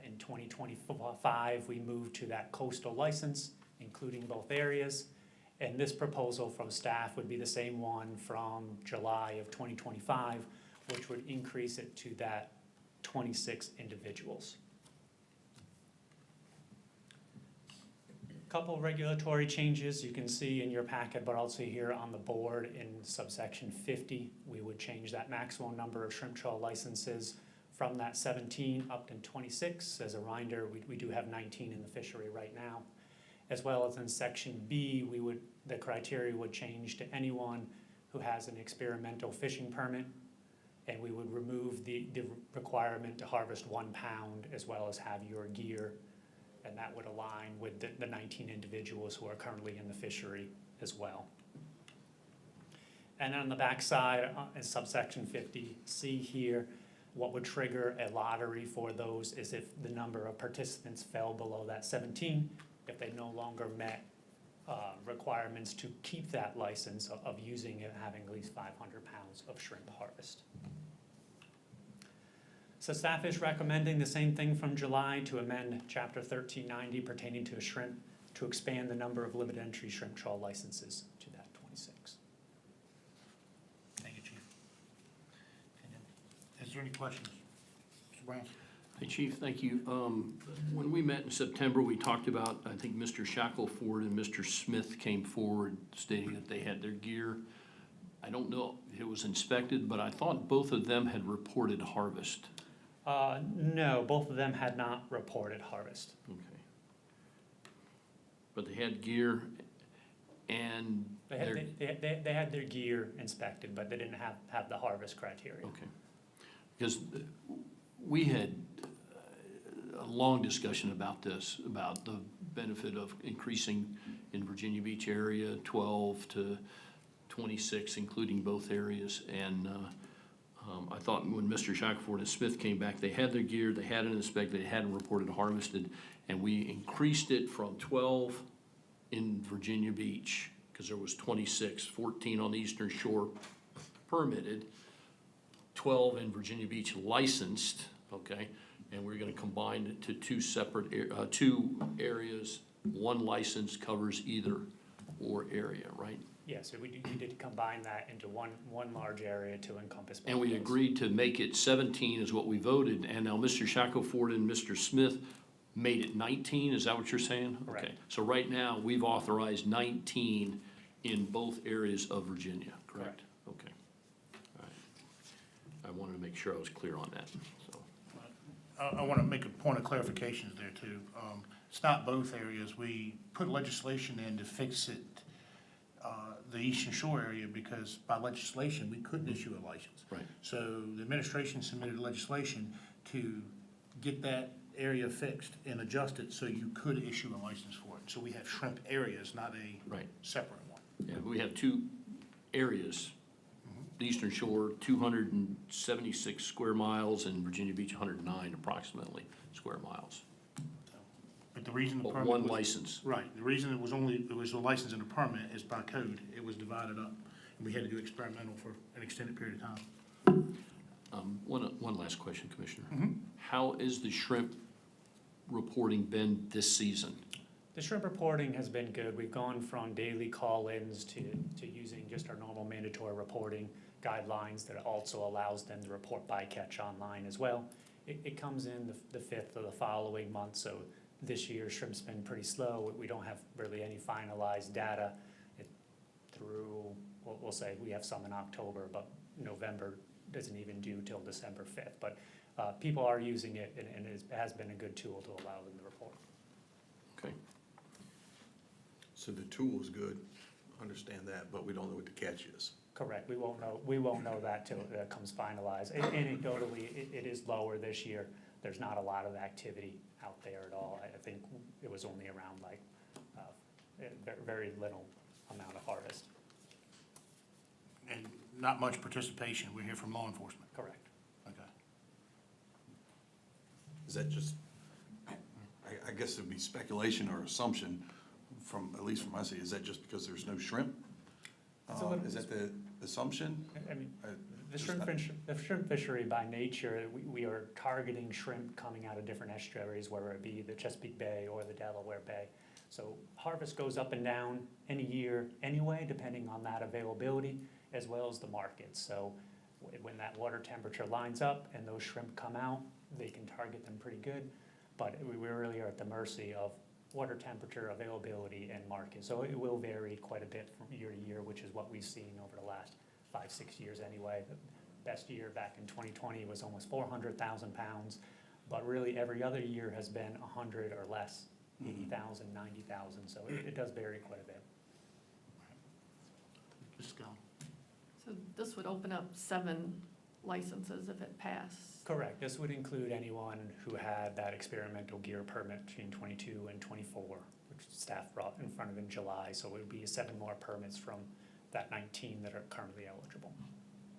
in 2025, we moved to that coastal license, including both areas. And this proposal from staff would be the same one from July of 2025, which would increase it to that 26 individuals. Couple regulatory changes you can see in your packet, but also here on the board in subsection 50. We would change that maximum number of shrimp trawl licenses from that 17 up to 26. As a reminder, we do have 19 in the fishery right now. As well as in section B, the criteria would change to anyone who has an experimental fishing permit, and we would remove the requirement to harvest 1 pound, as well as have your gear, and that would align with the 19 individuals who are currently in the fishery as well. And on the back side, in subsection 50C here, what would trigger a lottery for those is if the number of participants fell below that 17, if they no longer met requirements to keep that license of using it, having at least 500 pounds of shrimp harvest. So staff is recommending the same thing from July to amend Chapter 1390 pertaining to shrimp to expand the number of limited entry shrimp trawl licenses to that 26. Thank you, Chief. Is there any questions? Mr. Brown? Hey, Chief, thank you. When we met in September, we talked about, I think Mr. Shackelford and Mr. Smith came forward stating that they had their gear. I don't know if it was inspected, but I thought both of them had reported harvest. No, both of them had not reported harvest. Okay. But they had gear and They had their gear inspected, but they didn't have the harvest criteria. Okay. Because we had a long discussion about this, about the benefit of increasing in Virginia Beach area, 12 to 26, including both areas. And I thought when Mr. Shackelford and Smith came back, they had their gear, they had it inspected, they hadn't reported harvested, and we increased it from 12 in Virginia Beach, because there was 26, 14 on the Eastern Shore permitted, 12 in Virginia Beach licensed, okay? And we're gonna combine it to two areas. One license covers either or area, right? Yeah, so we did combine that into one large area to encompass both. And we those. agreed to make it 17 is what we voted, and now Mr. Shackelford and Mr. Smith made it 19, is that what you're saying? Correct. Okay. So right now, we've authorized 19 in both areas of Virginia, correct? Okay. All right. I wanted to make sure I was clear on that, so. I want to make a point of clarification there too. It's not both areas. We put legislation in to fix it, the Eastern Shore area, because by legislation, we couldn't issue a license. Right. So the administration submitted legislation to get that area fixed and adjusted so you could issue a license for it. So we have shrimp areas, not a Right. separate one. Yeah, we have two areas. The Eastern Shore, 276 square miles, and Virginia Beach, 109 approximately square miles. But the reason the But permit one was- license. Right, the reason it was a license and a permit is by code, it was divided up, and we had to do experimental for an extended period of time. One last question, Commissioner. How is the shrimp reporting been this season? The shrimp reporting has been good. We've gone from daily call-ins to using just our normal mandatory reporting guidelines that also allows them to report bycatch online as well. It comes in the 5th of the following month, so this year shrimp's been pretty slow. We don't have really any finalized data. through, we'll say we have some in October, but November doesn't even do till December 5th. But people are using it, and it has been a good tool to allow them to report. Okay. So the tool is good, understand that, but we don't know what the catch is. Correct. We won't know that till it comes finalized. Anecdotally, it is lower this year. There's not a lot of activity out there at all. I think it was only around like very little amount of harvest. And not much participation, we hear from law enforcement. Correct. Okay. Is that just, I guess it'd be speculation or assumption from, at least from my side, is that just because there's no shrimp? Is that the assumption? I mean, the Just shrimp fishery by nature, we are targeting shrimp coming out of different estuaries, whether it be the Chesapeake Bay or the Delaware Bay. So harvest goes up and down in a year anyway, depending on that availability as well as the market. So when that water temperature lines up and those shrimp come out, they can target them pretty good. But we really are at the mercy of water temperature, availability, and market. So it will vary quite a bit from year to year, which is what we've seen over the last 5-6 years anyway. The best year back in 2020 was almost 400,000 pounds, but really every other year has been 100 or less, 80,000, 90,000. So it does vary quite a bit. Ms. Scott. So this would open up 7 licenses if it passed? Correct. This would include anyone who had that experimental gear permit between 22 and 24, which staff brought in front of in July. So it would be 7 more permits from that 19 that are currently eligible.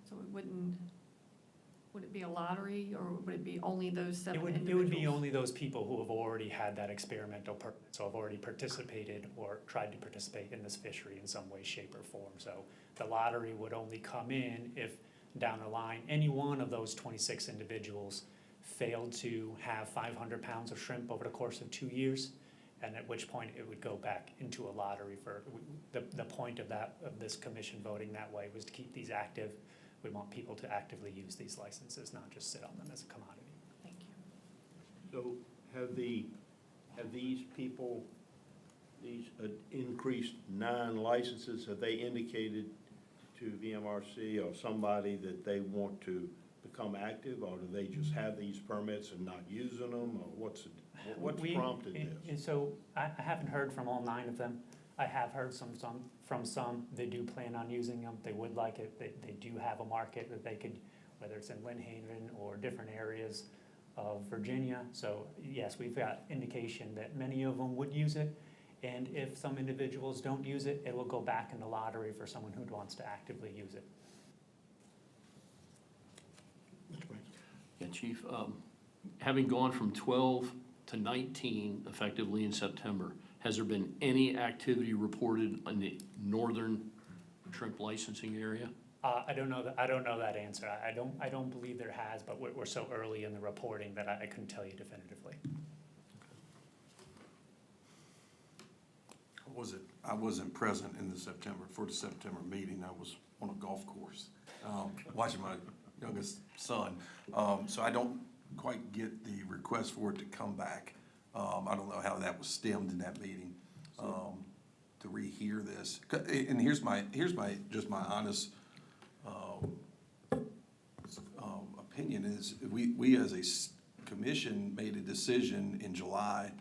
So would it be a lottery, or would it be only those 7 It would individuals? be only those people who have already had that experimental permit, so have already participated or tried to participate in this fishery in some way, shape, or form. So the lottery would only come in if down the line, any one of those 26 individuals failed to have 500 pounds of shrimp over the course of 2 years, and at which point it would go back into a lottery for, the point of this commission voting that way was to keep these active. We want people to actively use these licenses, not just sit on them as a commodity. Thank you. So have these people, these increased 9 licenses, have they indicated to VMRC or somebody that they want to become active, or do they just have these permits and not using them, or what's prompted this? And so I haven't heard from all 9 of them. I have heard from some, they do plan on using them, they would like it, they do have a market that they could, whether it's in Lynn Haven or different areas of Virginia. So yes, we've got indication that many of them would use it, and if some individuals don't use it, it will go back in the lottery for someone who wants to actively use it. Yeah, Chief, having gone from 12 to 19 effectively in September, has there been any activity reported in the northern shrimp licensing area? I don't know that answer. I don't believe there has, but we're so early in the reporting that I couldn't tell you definitively. I wasn't present in the September meeting. I was on a golf course, watching my youngest son. So I don't quite get the request for it to come back. I don't know how that was stemmed in that meeting, to rehear this. And here's my honest, opinion is, we as a commission made a decision in July,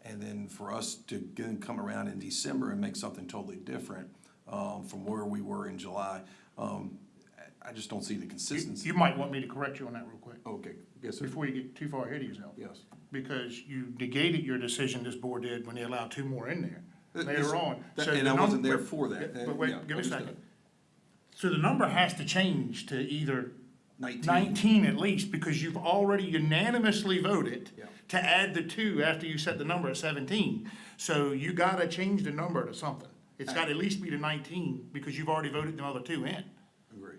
and then for us to then come around in December and make something totally different, from where we were in July, I just don't see the consistency. You might want me to correct you on that real quick. Okay, yes, sir. Before you get too far ahead of yourself. Yes. Because you negated your decision, this board did, when they allowed 2 more in there Yes, later on. that- So and the I wasn't number- there for that. But wait, Yeah, give me a second. understood. So the number has to change to either 19. 19 at least, because you've already unanimously voted Yeah. to add the 2 after you set the number at 17. So you gotta change the number to something. It's gotta at least be to 19, because you've already voted the other 2 in. Agree.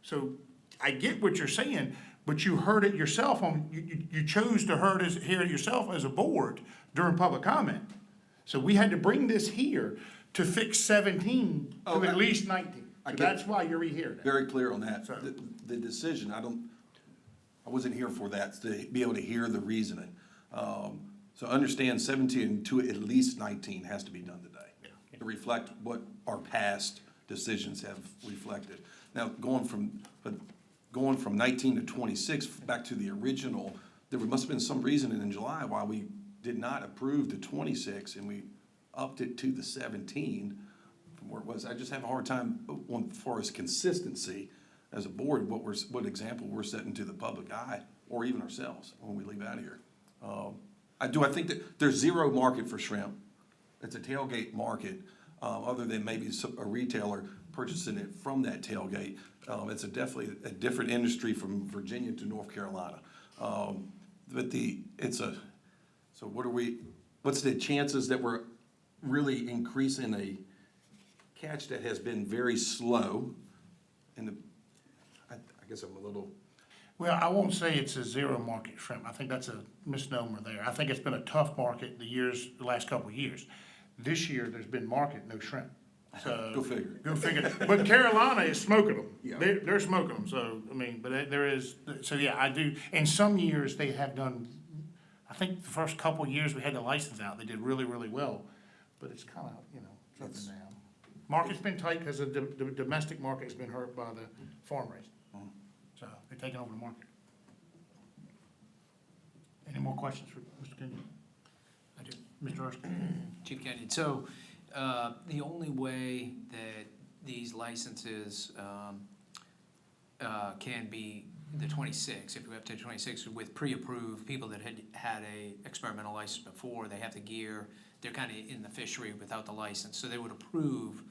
So I get what you're saying, but you heard it yourself you chose to hear it yourself as a board during public comment. So we had to bring this here to fix 17 to at least 19. I So get- that's why you're rehearing it. Very clear on that. So- The decision, I wasn't here for that, to be able to hear the reasoning. So understand 17 to at least 19 has to be done today. reflect what our past decisions have reflected. Now, going from 19 to 26, back to the original, there must have been some reason in July why we did not approve the 26 and we upped it to the 17 from where it was. I just have a hard time as far as consistency as a board, what example we're setting to the public eye or even ourselves when we leave out of here. I think that there's zero market for shrimp. It's a tailgate market, other than maybe a retailer purchasing it from that tailgate. It's definitely a different industry from Virginia to North Carolina. So what's the chances that we're really increasing a catch that has been very slow? I guess I'm a little. Well, I won't say it's a zero market shrimp. I think that's a misnomer there. I think it's been a tough market the last couple of years. This year, there's been market, no shrimp. So Go figure. Go figure. But Carolina is smoking them. Yeah. They're smoking them. So, I mean, but there is, so yeah, I do. And some years they have done, I think the first couple of years we had the license out, they did really, really well. But it's kind of, up and down. Market's been tight because the domestic market has been hurt by the farm raising. So they're taking over the market. Any more questions for Mr. Kenyon? I do. Mr. Erskine? Chief Kenyon, so the only way that these licenses can be the 26, if we have to 26, with pre-approved people that had a experimental license before, they have the gear, they're kind of in the fishery without the license, so they would approve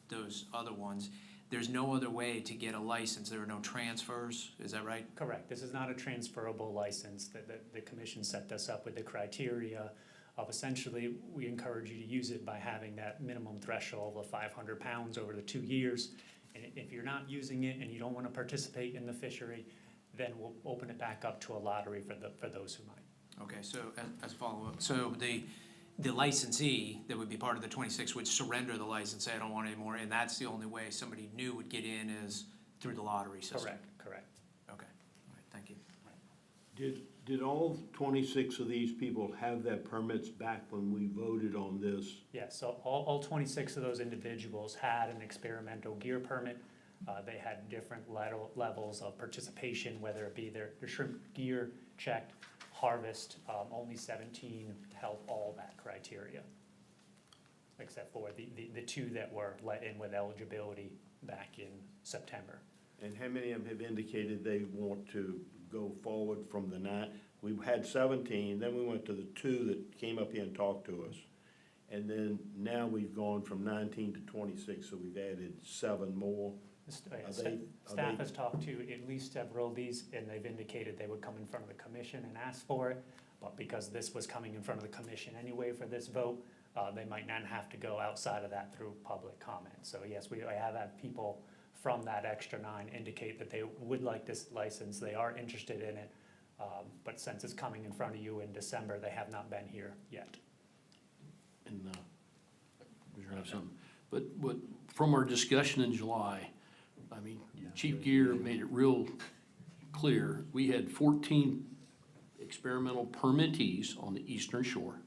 those other ones. There's no other way to get a license, there are no transfers, is that right? Correct. This is not a transferable license. The commission set this up with the criteria of essentially, we encourage you to use it by having that minimum threshold of 500 pounds over the 2 years. And if you're not using it and you don't want to participate in the fishery, then we'll open it back up to a lottery for those who might. Okay, so as a follow-up, so the licensee that would be part of the 26 would surrender the license, say I don't want it anymore, and that's the only way somebody new would get in is through the lottery system? Correct. Okay, all right, thank you. Did all 26 of these people have their permits back when we voted on this? Yes, so all 26 of those individuals had an experimental gear permit. They had different levels of participation, whether it be their shrimp gear checked, harvest. Only 17 held all that criteria, except for the 2 that were let in with eligibility back in September. And how many of them have indicated they want to go forward from the 9? We had 17, then we went to the 2 that came up here and talked to us. And then now we've gone from 19 to 26, so we've added 7 more. Staff has talked to at least several of these, and they've indicated they would come in front of the commission and ask for it. But because this was coming in front of the commission anyway for this vote, they might not have to go outside of that through public comment. So yes, I have had people from that extra 9 indicate that they would like this license, they are interested in it. But since it's coming in front of you in December, they have not been here yet. And, have something. But from our discussion in July, I mean, Chief Gear made it real clear. We had 14 experimental permittees on the Eastern Shore,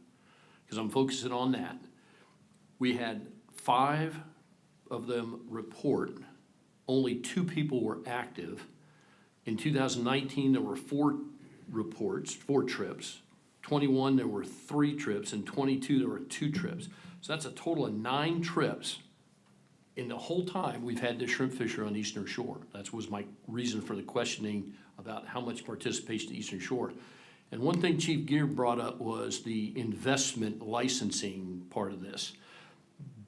because I'm focusing on that. We had 5 of them report. Only 2 people were active. In 2019, there were 4 reports, 4 trips. 21, there were 3 trips, and 22, there were 2 trips. So that's a total of 9 trips in the whole time we've had this shrimp fishery on the Eastern Shore. That was my reason for the questioning about how much participation in the Eastern Shore. And one thing Chief Gear brought up was the investment licensing part of this.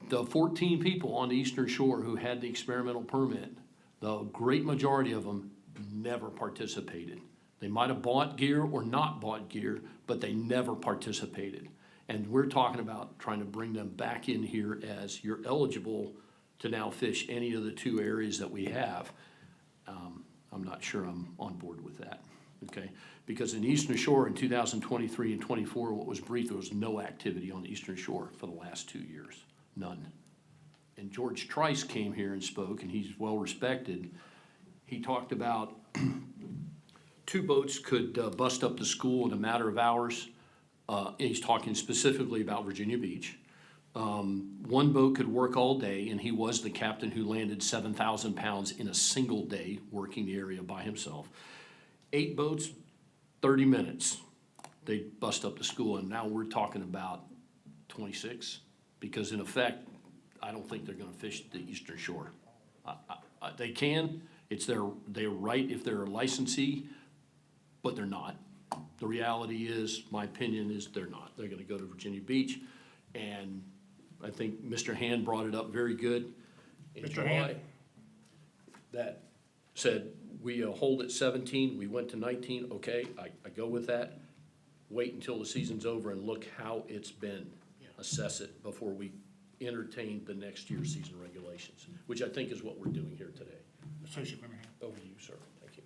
The 14 people on the Eastern Shore who had the experimental permit, the great majority of them never participated. They might have bought gear or not bought gear, but they never participated. And we're talking about trying to bring them back in here as you're eligible to now fish any of the 2 areas that we have. I'm not sure I'm on board with that, okay? Because in the Eastern Shore in 2023 and 24, what was brief, there was no activity on the Eastern Shore for the last 2 years, none. And George Trice came here and spoke, and he's well respected. He talked about 2 boats could bust up the school in a matter of hours. He's talking specifically about Virginia Beach. One boat could work all day, and he was the captain who landed 7,000 pounds in a single day working the area by himself. 8 boats, 30 minutes. They bust up the school, and now we're talking about 26, because in effect, I don't think they're gonna fish the eastern shore. They can, they're right if they're a licensee, but they're not. The reality is, my opinion is they're not. They're gonna go to Virginia Beach, and I think Mr. Hand brought it up very good in Mr. July. Hand? That said, we hold at 17, we went to 19, okay, I go with that. Wait until the season's over and look how it's been. Assess it before we entertain the next year's season regulations, which I think is what we're doing here today. Associate Member Hand. Over to you, sir. Thank you.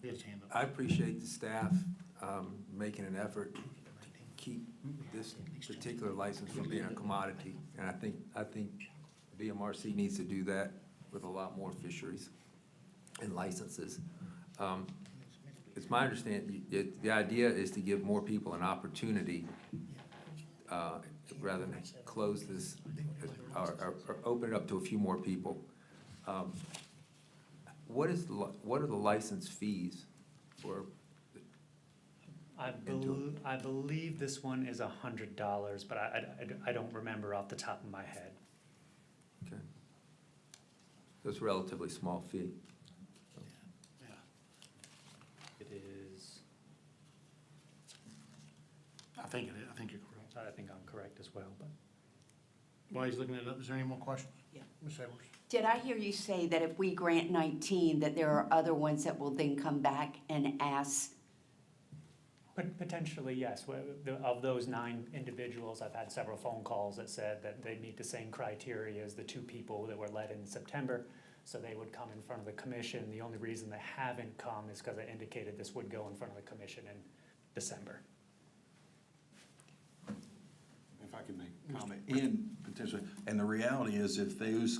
He has his hand up. I appreciate the staff making an effort to keep this particular license from being a commodity. And I think BMRC needs to do that with a lot more fisheries and licenses. It's my understanding, the idea is to give more people an opportunity rather than close this, or open it up to a few more people. What are the license fees for? I believe this one is $100, but I don't remember off the top of my head. Okay. So it's a relatively small fee. It is, I think it is, I think you're correct. I think I'm correct as well, but. While he's looking it up, is there any more questions? Yeah. Ms. Edwards? Did I hear you say that if we grant 19, that there are other ones that will then come back and ask? But potentially, yes. Of those 9 individuals, I've had several phone calls that said that they meet the same criteria as the 2 people that were led in September. So they would come in front of the commission. The only reason they haven't come is because I indicated this would go in front of the commission in December. If I can make a comment, and potentially, and the reality is if those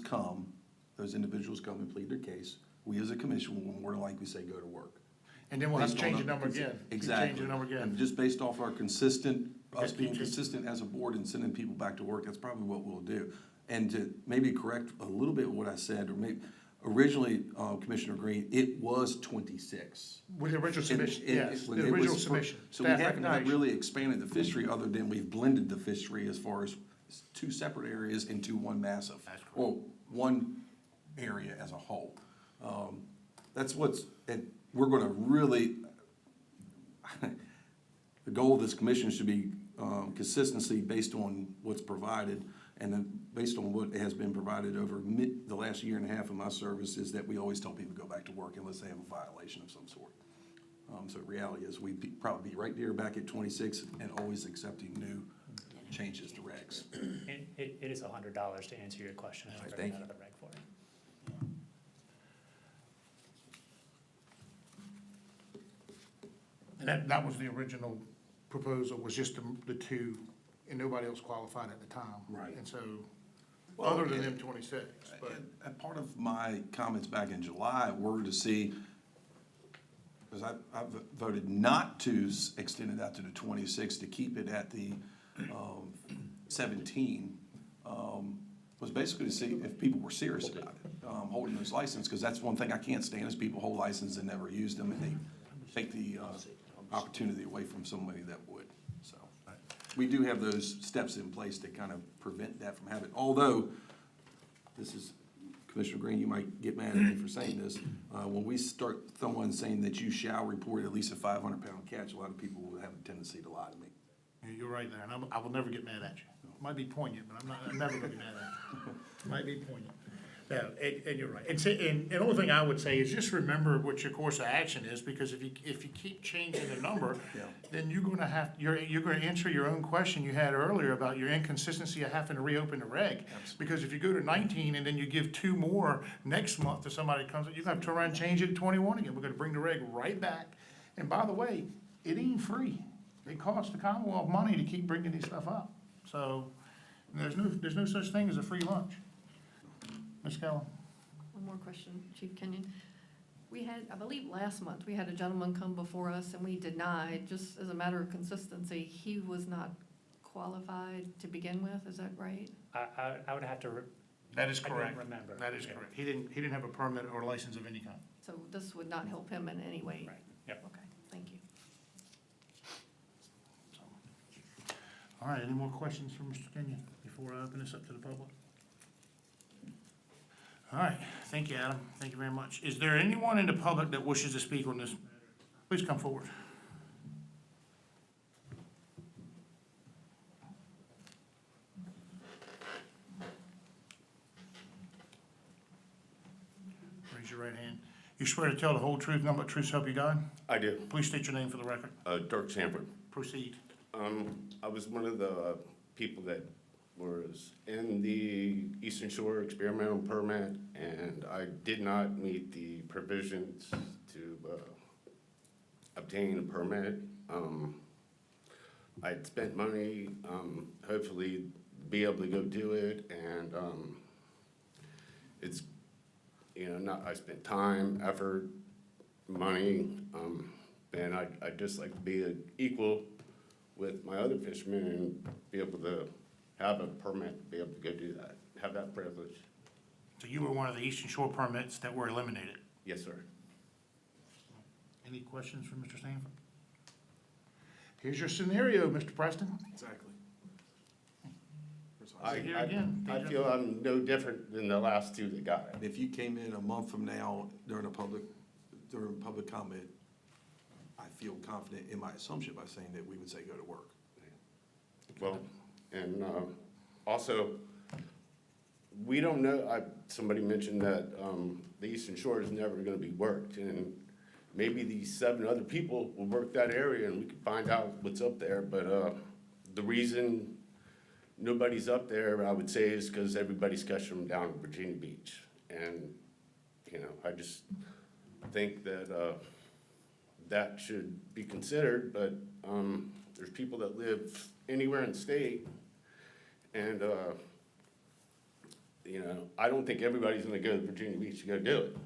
individuals come and plead their case, we as a commission will more than likely say, go to work. And then we'll have to Based on change the number again. Exactly. Change the number again. And just based off our us Okay, being keep consistent as a board and sending people back to work, that's probably what we'll do. And to maybe correct a little bit what I said, or maybe, originally, Commissioner Green, it was 26. With the original submission, yes, When the it was original fir- submission. So we Staff have not recommendation. really expanded the fishery, other than we've blended the fishery as far as 2 separate areas into one massive. Well, one area as a whole. That's what's, and we're gonna really, the goal of this commission should be consistency based on what's provided, and then based on what has been provided over the last year and a half of my service, is that we always tell people to go back to work unless they have a violation of some sort. So the reality is we'd probably be right there back at 26 and always accepting new changes to regs. It is $100 to answer your question. All right, I thank out you. of the reg for it. And that was the original proposal, was just the 2, and nobody else qualified at the time. Right. And so, Well, other than and- them 26, but. And part of my comments back in July were to see, because I voted not to extend it out to the 26, to keep it at the 17, was basically to see if people were serious about it, holding those licenses, because that's one thing I can't stand, is people hold licenses and never use them, and they take the opportunity away from somebody that would, so. We do have those steps in place to kind of prevent that from happening, although, this is, Commissioner Green, you might get mad at me for saying this, when we start someone saying that you shall report at least a 500-pound catch, a lot of people will have a tendency to lie to me. Yeah, you're right there, and I will never get mad at you. Might be poignant, but I'm never gonna get mad at you. Might be poignant. No, and you're right. And the only thing I would say is just remember what your course of action is, because if you keep changing the number, Yeah. then you're gonna answer your own question you had earlier about your inconsistency of having to reopen the reg. Because if you go to 19 and then you give 2 more next month to somebody that comes, you're gonna have to turn around and change it to 21 again. We're gonna bring the reg right back. And by the way, it ain't free. It costs the Commonwealth money to keep bringing this stuff up. So, there's no such thing as a free lunch. Ms. Kellum? One more question, Chief Kenyon. We had, I believe last month, we had a gentleman come before us and we denied, just as a matter of consistency, he was not qualified to begin with, is that right? I would have to, That is I don't correct. remember. That is Yeah. correct. He didn't have a permit or license of any kind. So this would not help him in any way? Right, yep. Okay, thank you. All right, any more questions for Mr. Kenyon before I open this up to the public? All right, thank you, Adam. Thank you very much. Is there anyone in the public that wishes to speak on this? Please come forward. Raise your right hand. You swear to tell the whole truth, nothing but truth, so help you God? I do. Please state your name for the record. Dirk Sanford. Proceed. I was one of the people that was in the Eastern Shore experimental permit, and I did not meet the provisions to obtain a permit. I'd spent money, hopefully be able to go do it, and it's, I spent time, effort, money, and I'd just like to be an equal with my other fishermen and be able to have a permit, be able to go do that, have that privilege. So you were one of the Eastern Shore permits that were eliminated. Yes, sir. Any questions for Mr. Stanford? Here's your scenario, Mr. Preston. Exactly. Here again, I feel I'm no different than the last two that got it. If you came in a month from now during public comment, I feel confident in my assumption by saying that we would say go to work. Well, and also, we don't know, somebody mentioned that the Eastern Shore is never gonna be worked, and maybe these 7 other people will work that area and we can find out what's up there, but the reason nobody's up there, I would say, is because everybody's catching them down at Virginia Beach. And, I just think that that should be considered, but there's people that live anywhere in the state, and, I don't think everybody's gonna go to Virginia Beach to go do it.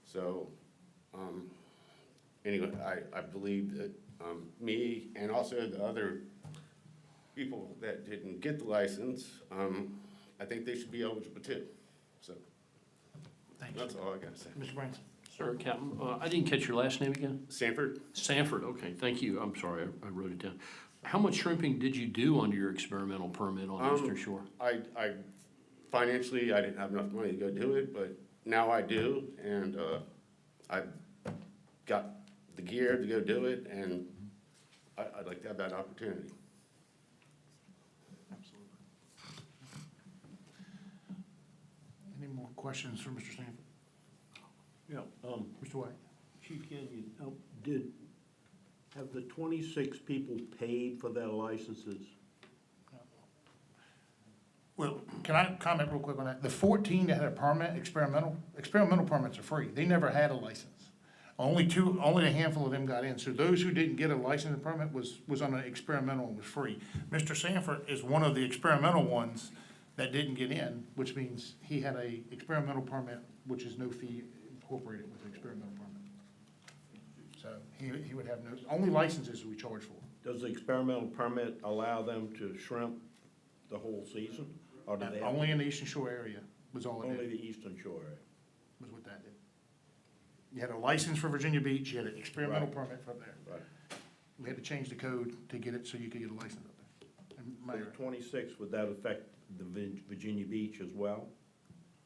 So, anyway, I believe that me and also the other people that didn't get the license, I think they should be eligible too. So, Thank you. that's all I gotta say. Mr. Branson? Sir, Captain, I didn't catch your last name again? Sanford? Sanford, okay, thank you. I'm sorry, I wrote it down. How much shrimping did you do under your experimental permit on Eastern Shore? I financially, I didn't have enough money to go do it, but now I do, and I've got the gear to go do it, and I'd like to have that opportunity. Any more questions for Mr. Stanford? Yeah, Mr. White? Chief Kenyon, have the 26 people paid for their licenses? Well, can I comment real quick on that? The 14 that had a permit, experimental permits are free. They never had a license. Only a handful of them got in. So those who didn't get a license and permit was on an experimental and was free. Mr. Sanford is one of the experimental ones that didn't get in, which means he had a experimental permit, which is no fee incorporated with the experimental permit. So he would have only licenses we charge for. Does the experimental permit allow them to shrimp the whole season? Or do they have Only in the Eastern Shore area was all it only did, the Eastern Shore area? was what that did. You had a license for Virginia Beach, you had an experimental Right. permit from there. Right. We had to change the code to get it so you could get a license up there. Am I For the right? 26, would that affect the Virginia Beach as well?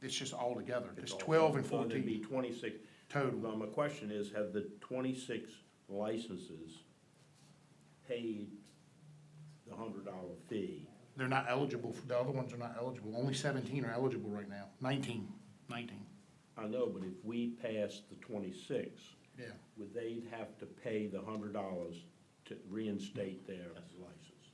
It's just all together. It's all- 12 and so it'd be 14 26. total. Now, my question is, have the 26 licenses paid the $100 fee? They're not eligible, the other ones are not eligible. Only 17 are eligible right now. 19. I know, but if we pass the 26, Yeah. would they have to pay the $100 to reinstate their license?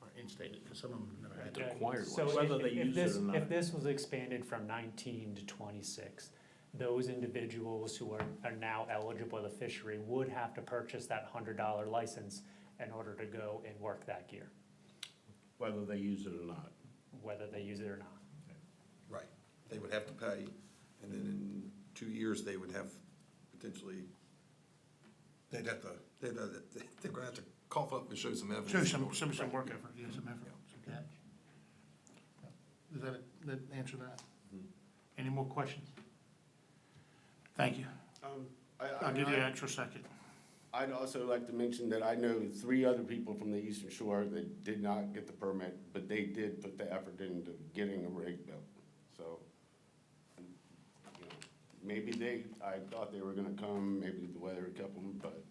Or instate because some of them never had The it. acquired So license. Whether they use it or not. If this was expanded from 19 to 26, those individuals who are now eligible for the fishery would have to purchase that $100 license in order to go and work that gear, Whether they use it or not? whether they use it or not. Right. They would have to pay, and then in 2 years, they would have potentially, they're gonna have to cough up and show some evidence. Show some work effort, yeah, some effort, some catch. Does that answer that? Any more questions? Thank you. I'll give you an extra second. I'd also like to mention that I know 3 other people from the Eastern Shore that did not get the permit, but they did put the effort into getting a rig built. So, you know, maybe I thought they were gonna come, maybe the weather kept them, but,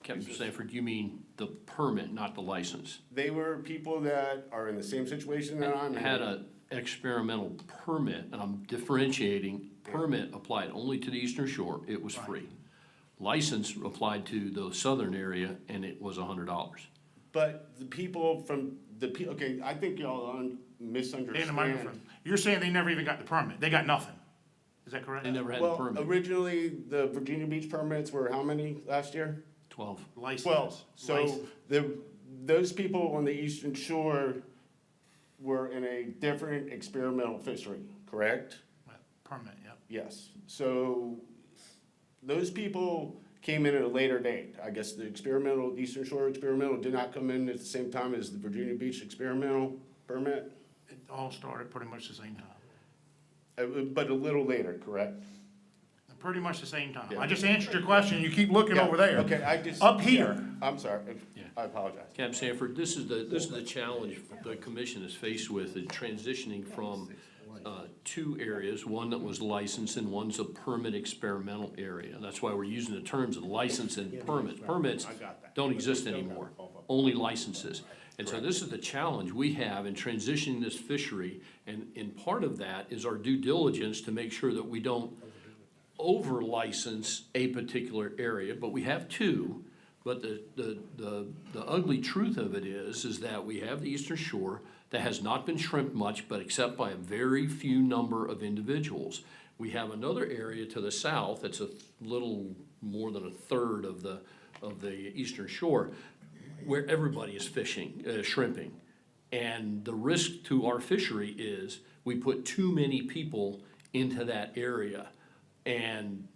Captain Sanford, you mean the permit, not the license? they were people that are in the same situation that I'm in. Had a experimental permit, and I'm differentiating, permit applied only to the Eastern Shore, it was free. License applied to the southern area, and it was $100. But the people from, okay, I think y'all misunderstand. In the microphone. You're saying they never even got the permit, they got nothing, is that correct? They never had the Well, permit. originally, the Virginia Beach permits were how many last year? 12. License. 12. So License. those people on the Eastern Shore were in a different experimental fishery, correct? Permit, yep. Yes. So those people came in at a later date. I guess the Eastern Shore experimental did not come in at the same time as the Virginia Beach experimental permit, It all started pretty much the same time. but a little later, correct? Pretty much the same time. Yeah. I just answered your question, you keep looking Yeah, over there. Okay, I just. Up here. Yeah, I'm sorry. I apologize. Captain Sanford, this is the challenge the commission is faced with, in transitioning from 2 areas, one that was licensed and one's a permit experimental area. That's why we're using the terms of license and permits. Permits don't exist anymore, only licenses. And so this is the challenge we have in transitioning this fishery, and part of that is our due diligence to make sure that we don't over-license a particular area, but we have 2. But the ugly truth of it is that we have the Eastern Shore that has not been shrimped much, but except by a very few number of individuals. We have another area to the south that's a little more than a third of the Eastern Shore, where everybody is fishing, shrimping. And the risk to our fishery is we put too many people into that area and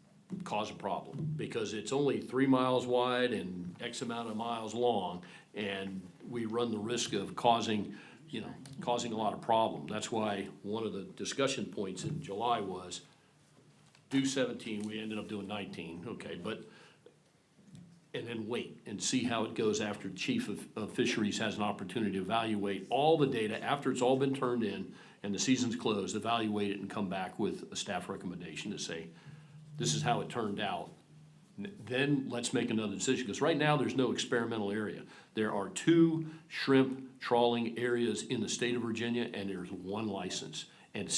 cause a problem, because it's only 3 miles wide and X amount of miles long, and we run the risk of causing a lot of problem. That's why one of the discussion points in July was do 17, we ended up doing 19, okay, and then wait and see how it goes after the chief of fisheries has an opportunity to evaluate all the data after it's all been turned in and the season's closed, evaluate it and come back with a staff recommendation to say, this is how it turned out. Then let's make another decision, because right now there's no experimental area. There are 2 shrimp trawling areas in the state of Virginia, and there's 1 license, and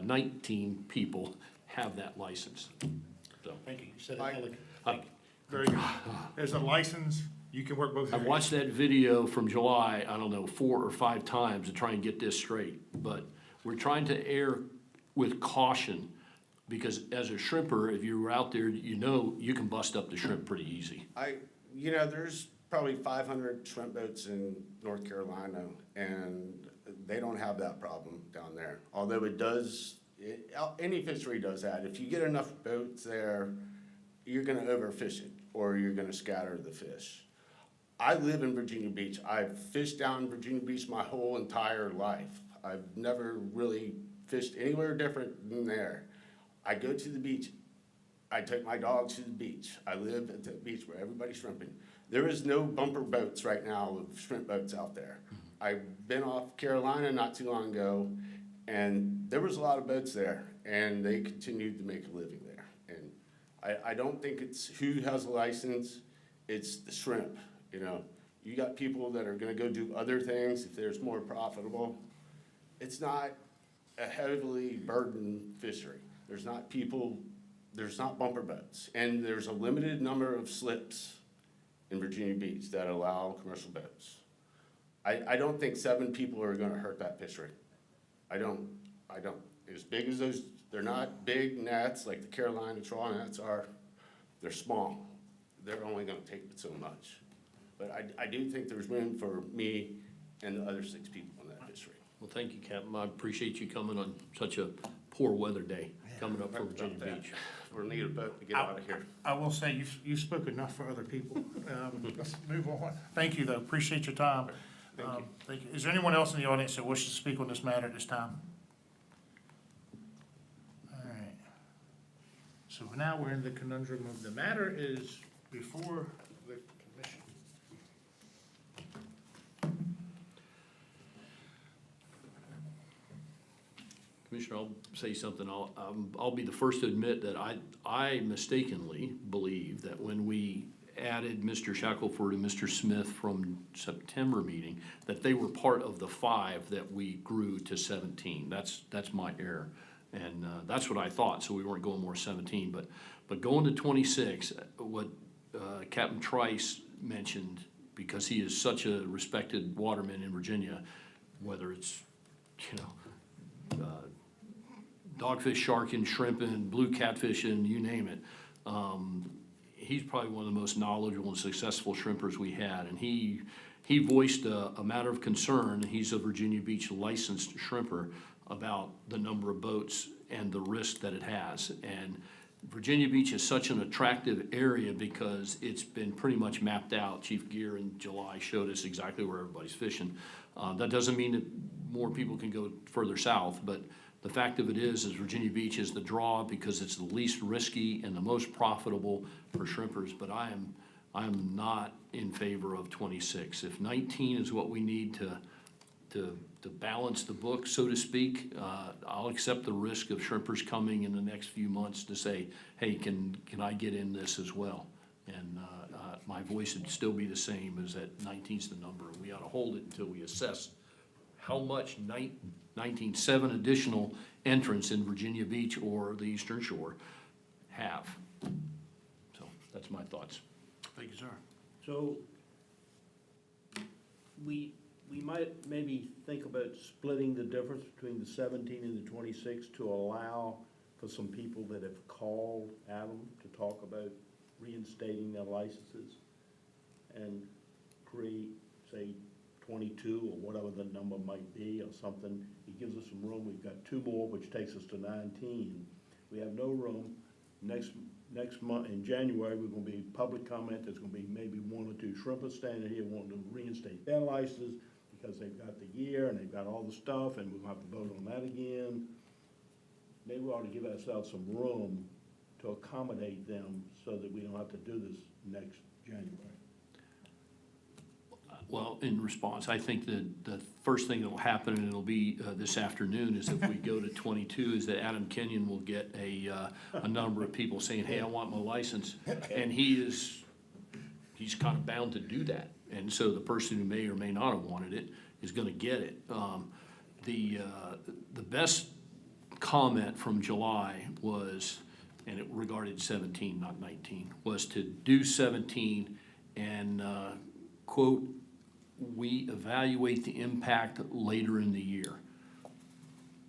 19 people have that license. So Thank you, you said it elegantly. Thank you. Very good. There's a license, you can work both I've areas. watched that video from July, I don't know, 4 or 5 times to try and get this straight. But we're trying to err with caution, because as a shrimper, if you were out there, you can bust up the shrimp pretty easy. There's probably 500 shrimp boats in North Carolina, and they don't have that problem down there. Although any fishery does that. If you get enough boats there, you're gonna overfish it, or you're gonna scatter the fish. I live in Virginia Beach. I've fished down in Virginia Beach my whole entire life. I've never really fished anywhere different than there. I go to the beach. I take my dogs to the beach. I live at the beach where everybody's shrimping. There is no bumper boats right now of shrimp boats out there. I've been off Carolina not too long ago, and there was a lot of boats there, and they continued to make a living there. And I don't think it's who has a license, it's the shrimp, You got people that are gonna go do other things if there's more profitable. It's not a heavily burdened fishery. There's not bumper boats, and there's a limited number of slips in Virginia Beach that allow commercial boats. I don't think 7 people are gonna hurt that fishery. I don't. As big as those, they're not big nets like the Carolina trawl nets are. They're small. They're only gonna take so much. But I do think there's room for me and the other 6 people in that fishery. Well, thank you, Captain. I appreciate you coming on such a poor weather day coming up for Virginia Beach. We're need a boat to get out of here. I will say, you spoke enough for other people. Let's move on. Thank you, though. Appreciate your time. Thank you. Is there anyone else in the audience that wishes to speak on this matter at this time? All right. So now we're in the conundrum of the matter is before the commission. Commissioner, I'll say something. I'll be the first to admit that I mistakenly believe that when we added Mr. Shackelford and Mr. Smith from September meeting, that they were part of the 5 that we grew to 17. That's my error. And that's what I thought, so we weren't going more 17. But going to 26, what Captain Trice mentioned, because he is such a respected waterman in Virginia, whether it's, dogfish, sharking, shrimping, blue catfishing, you name it. He's probably one of the most knowledgeable and successful shrimpers we had, and he voiced a matter of concern. He's a Virginia Beach licensed shrimper about the number of boats and the risk that it has. And Virginia Beach is such an attractive area because it's been pretty much mapped out. Chief Gear in July showed us exactly where everybody's fishing. That doesn't mean that more people can go further south, but the fact of it is Virginia Beach is the draw because it's the least risky and the most profitable for shrimpers. But I am not in favor of 26. If 19 is what we need to balance the book, so to speak, I'll accept the risk of shrimpers coming in the next few months to say, hey, can I get in this as well? And my voice would still be the same, as that 19's the number. And we ought to hold it until we assess how much 7 additional entrants in Virginia Beach or the Eastern Shore have. So that's my thoughts. Thank you, sir. So we might maybe think about splitting the difference between the 17 and the 26 to allow for some people that have called Adam to talk about reinstating their licenses and create, say, 22 or whatever the number might be or something. It gives us some room. We've got 2 more, which takes us to 19. We have no room. Next month, in January, we're gonna be public comment. There's gonna be maybe 1 or 2 shrimpers standing here wanting to reinstate their licenses because they've got the year and they've got all the stuff, and we'll have to vote on that again. Maybe we ought to give ourselves some room to accommodate them so that we don't have to do this next January. Well, in response, I think that the first thing that'll happen, and it'll be this afternoon, is if we go to 22, is that Adam Kenyon will get a number of people saying, hey, I want my license. And he's kind of bound to do that. And so the person who may or may not have wanted it is gonna get it. The best comment from July was, and it regarded 17, not 19, was to do 17 and quote, we evaluate the impact later in the year.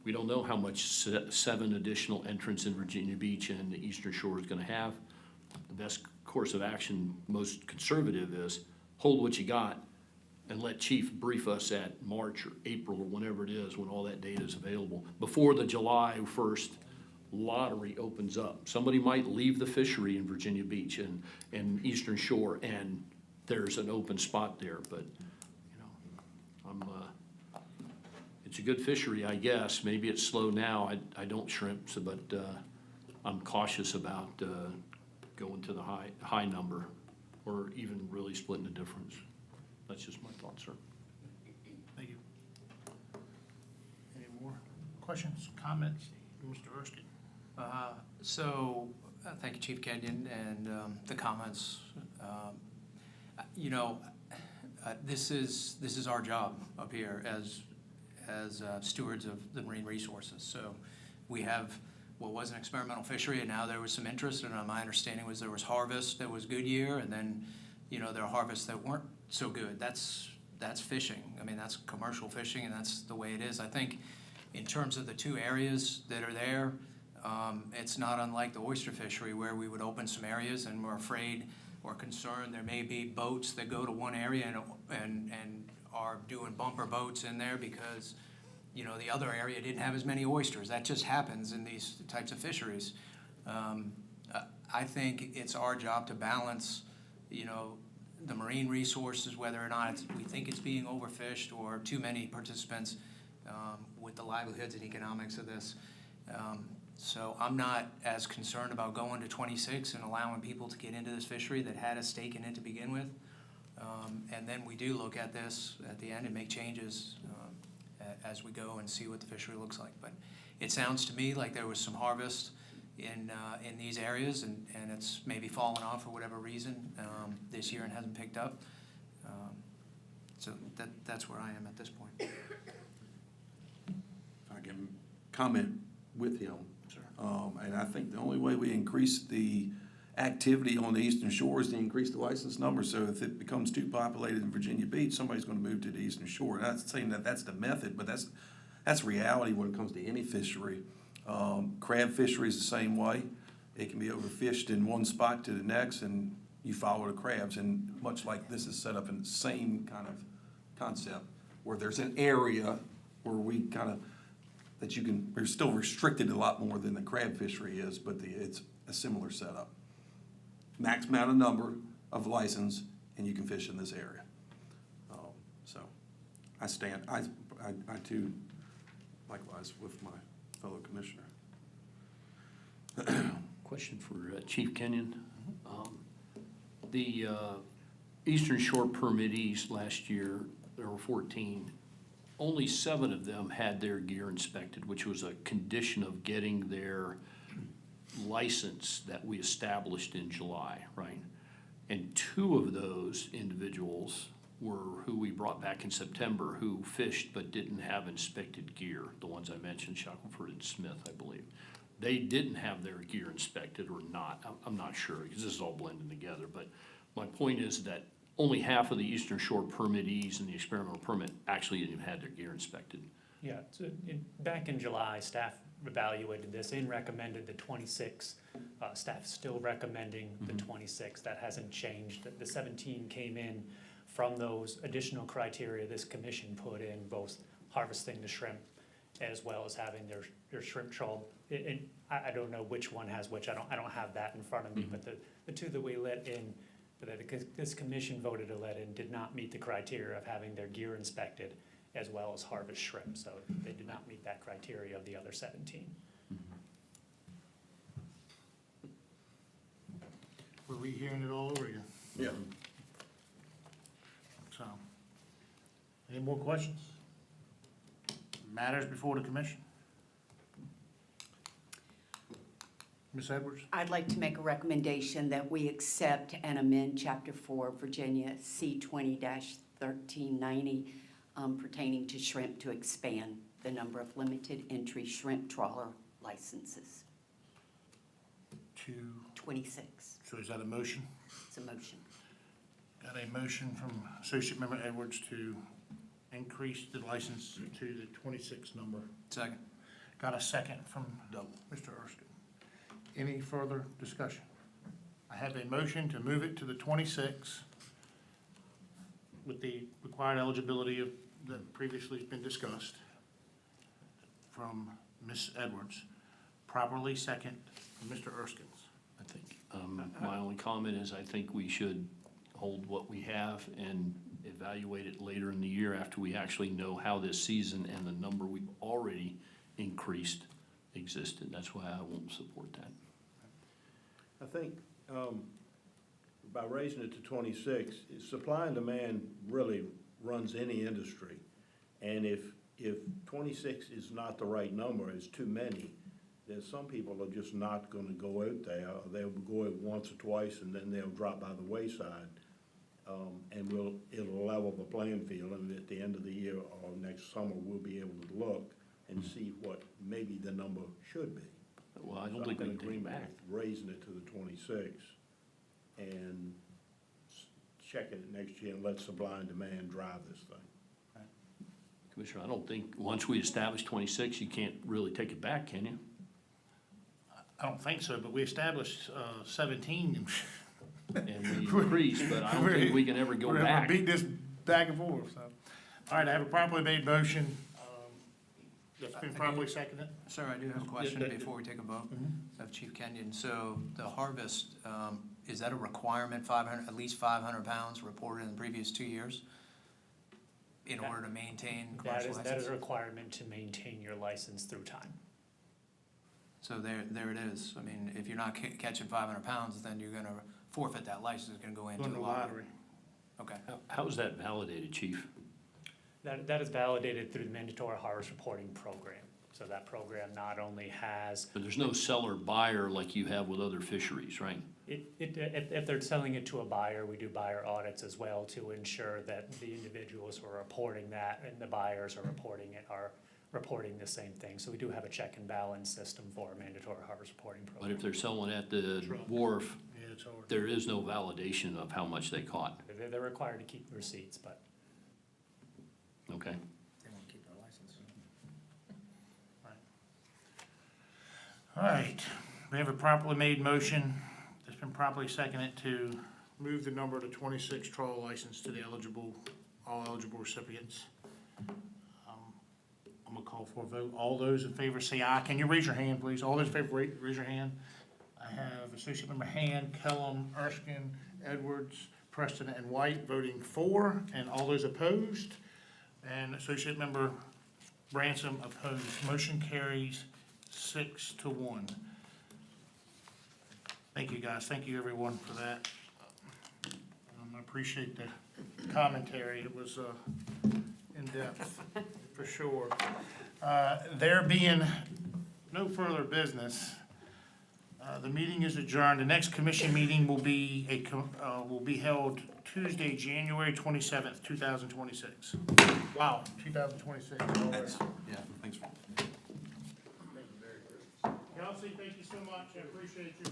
We don't know how much 7 additional entrants in Virginia Beach and the Eastern Shore is gonna have. The best course of action, most conservative, is hold what you got and let Chief brief us at March or April or whenever it is when all that data is available, before the July 1st lottery opens up. Somebody might leave the fishery in Virginia Beach and Eastern Shore, and there's an open spot there, but it's a good fishery, I guess. Maybe it's slow now. I don't shrimp, so, but I'm cautious about going to the high number or even really splitting the difference. That's just my thoughts, sir. Thank you. Any more questions, comments, Mr. Erskine? Thank you, Chief Kenyon, and the comments. This is our job up here as stewards of the marine resources. So we have what was an experimental fishery, and now there was some interest, and my understanding was there was harvest that was good year, and then, there are harvests that weren't so good. That's fishing. I mean, that's commercial fishing, and that's the way it is. I think in terms of the 2 areas that are there, it's not unlike the oyster fishery where we would open some areas and we're afraid or concerned there may be boats that go to one area and are doing bumper boats in there because the other area didn't have as many oysters. That just happens in these types of fisheries. I think it's our job to balance, the marine resources, whether or not we think it's being overfished or too many participants, with the livelihoods and economics of this. So I'm not as concerned about going to 26 and allowing people to get into this fishery that had a stake in it to begin with. And then we do look at this at the end and make changes as we go and see what the fishery looks like. But it sounds to me like there was some harvest in these areas, and it's maybe fallen off for whatever reason this year and hasn't picked up. So that's where I am at this point. If I can comment with him. Sure. And I think the only way we increase the activity on the eastern shore is to increase the license number. So if it becomes too populated in Virginia Beach, somebody's gonna move to the eastern shore. Not saying that that's the method, but that's reality when it comes to any fishery. Crab fishery is the same way. It can be overfished in one spot to the next, and you follow the crabs. And much like this is set up in the same kind of concept, where there's an area where we kind of, that you can, we're still restricted a lot more than the crab fishery is, but it's a similar setup. Max amount of number of license, and you can fish in this area. So I too, likewise with my fellow commissioner. Question for Chief Kenyon. The Eastern Shore permittees last year, there were 14. Only 7 of them had their gear inspected, which was a condition of getting their license that we established in July, right? And 2 of those individuals were who we brought back in September, who fished but didn't have inspected gear, the ones I mentioned, Shackelford and Smith, I believe. They didn't have their gear inspected or not, I'm not sure, because this is all blending together, but my point is that only half of the Eastern Shore permittees and the experimental permit actually even had their gear inspected. Yeah, so back in July, staff evaluated this and recommended the 26. Staff still recommending the 26. That hasn't changed. The 17 came in from those additional criteria this commission put in, both harvesting the shrimp as well as having their shrimp trawl. And I don't know which one has which. I don't have that in front of me, but the 2 that we let in, that this commission voted to let in, did not meet the criteria of having their gear inspected as well as harvest shrimp. So they did not meet that criteria of the other 17. Were we hearing it all over again? Yeah. So, any more questions? Matters before the commission? Ms. Edwards? I'd like to make a recommendation that we accept and amend Chapter 4, Virginia C-20-1390, pertaining to shrimp, to expand the number of limited entry shrimp trawler licenses. To, 26. so is that a motion? It's a motion. Got a motion from Associate Member Edwards to increase the license to the 26 number. Second. Got a second from Mr. Erskine. Any further discussion? I have a motion to move it to the 26 with the required eligibility of, that previously has been discussed from Ms. Edwards. Properly second from Mr. Erskine. I think, my only comment is I think we should hold what we have and evaluate it later in the year after we actually know how this season and the number we've already increased existed. That's why I won't support that. I think by raising it to 26, supply and demand really runs any industry. And if 26 is not the right number, it's too many, then some people are just not going to go out there. They'll go out once or twice and then they'll drop by the wayside. And it'll level the playing field, and at the end of the year or next summer, we'll be able to look and see what maybe the number should be. Well, I don't think we can take it back. Raising it to the 26 and checking it next year and let supply and demand drive this thing. Commissioner, I don't think, once we establish 26, you can't really take it back, can you? I don't think so, but we established 17. And we increased, but I don't think we can ever go We're back. gonna beat this back and forth, so. All right, I have a properly made motion That's been properly seconded? Sir, I do have a question before we take a vote Mhm. of Chief Kenyon. So the harvest, is that a requirement, 500, at least 500 pounds reported in the previous 2 years? In order to maintain commercial license? That is a requirement to maintain your license through time. So there it is. I mean, if you're not catching 500 pounds, then you're gonna forfeit that license, it's gonna go into Going the to lottery. Okay. How is that validated, Chief? That is validated through the mandatory harvest reporting program. So that program not only has, But there's no seller-buyer like you have with other fisheries, right? if they're selling it to a buyer, we do buyer audits as well to ensure that the individuals who are reporting that and the buyers are reporting the same thing. So we do have a check and balance system for a mandatory harvest reporting But program. if they're selling at the Truck. wharf, Yeah, it's hard. there is no validation of how much they caught, They're required to keep receipts, but okay? They want to keep their license. All right, we have a properly made motion that's been properly seconded to move the number to 26 trawl license to the all eligible recipients. I'm gonna call for a vote. All those in favor say aye. Can you raise your hand, please? All those in favor, raise your hand. I have Associate Member Hand, Kellum, Erskine, Edwards, Preston, and White voting for, and all those opposed. And Associate Member Bransom opposed. Motion carries 6-1. Thank you, guys. Thank you, everyone, for that. I appreciate the commentary. It was in-depth, for sure. There being no further business, the meeting is adjourned. The next commission meeting will be held Tuesday, January 27th, 2026. Wow, 2026 already. Yeah, thanks for. Kelsey, thank you so much. I appreciate you.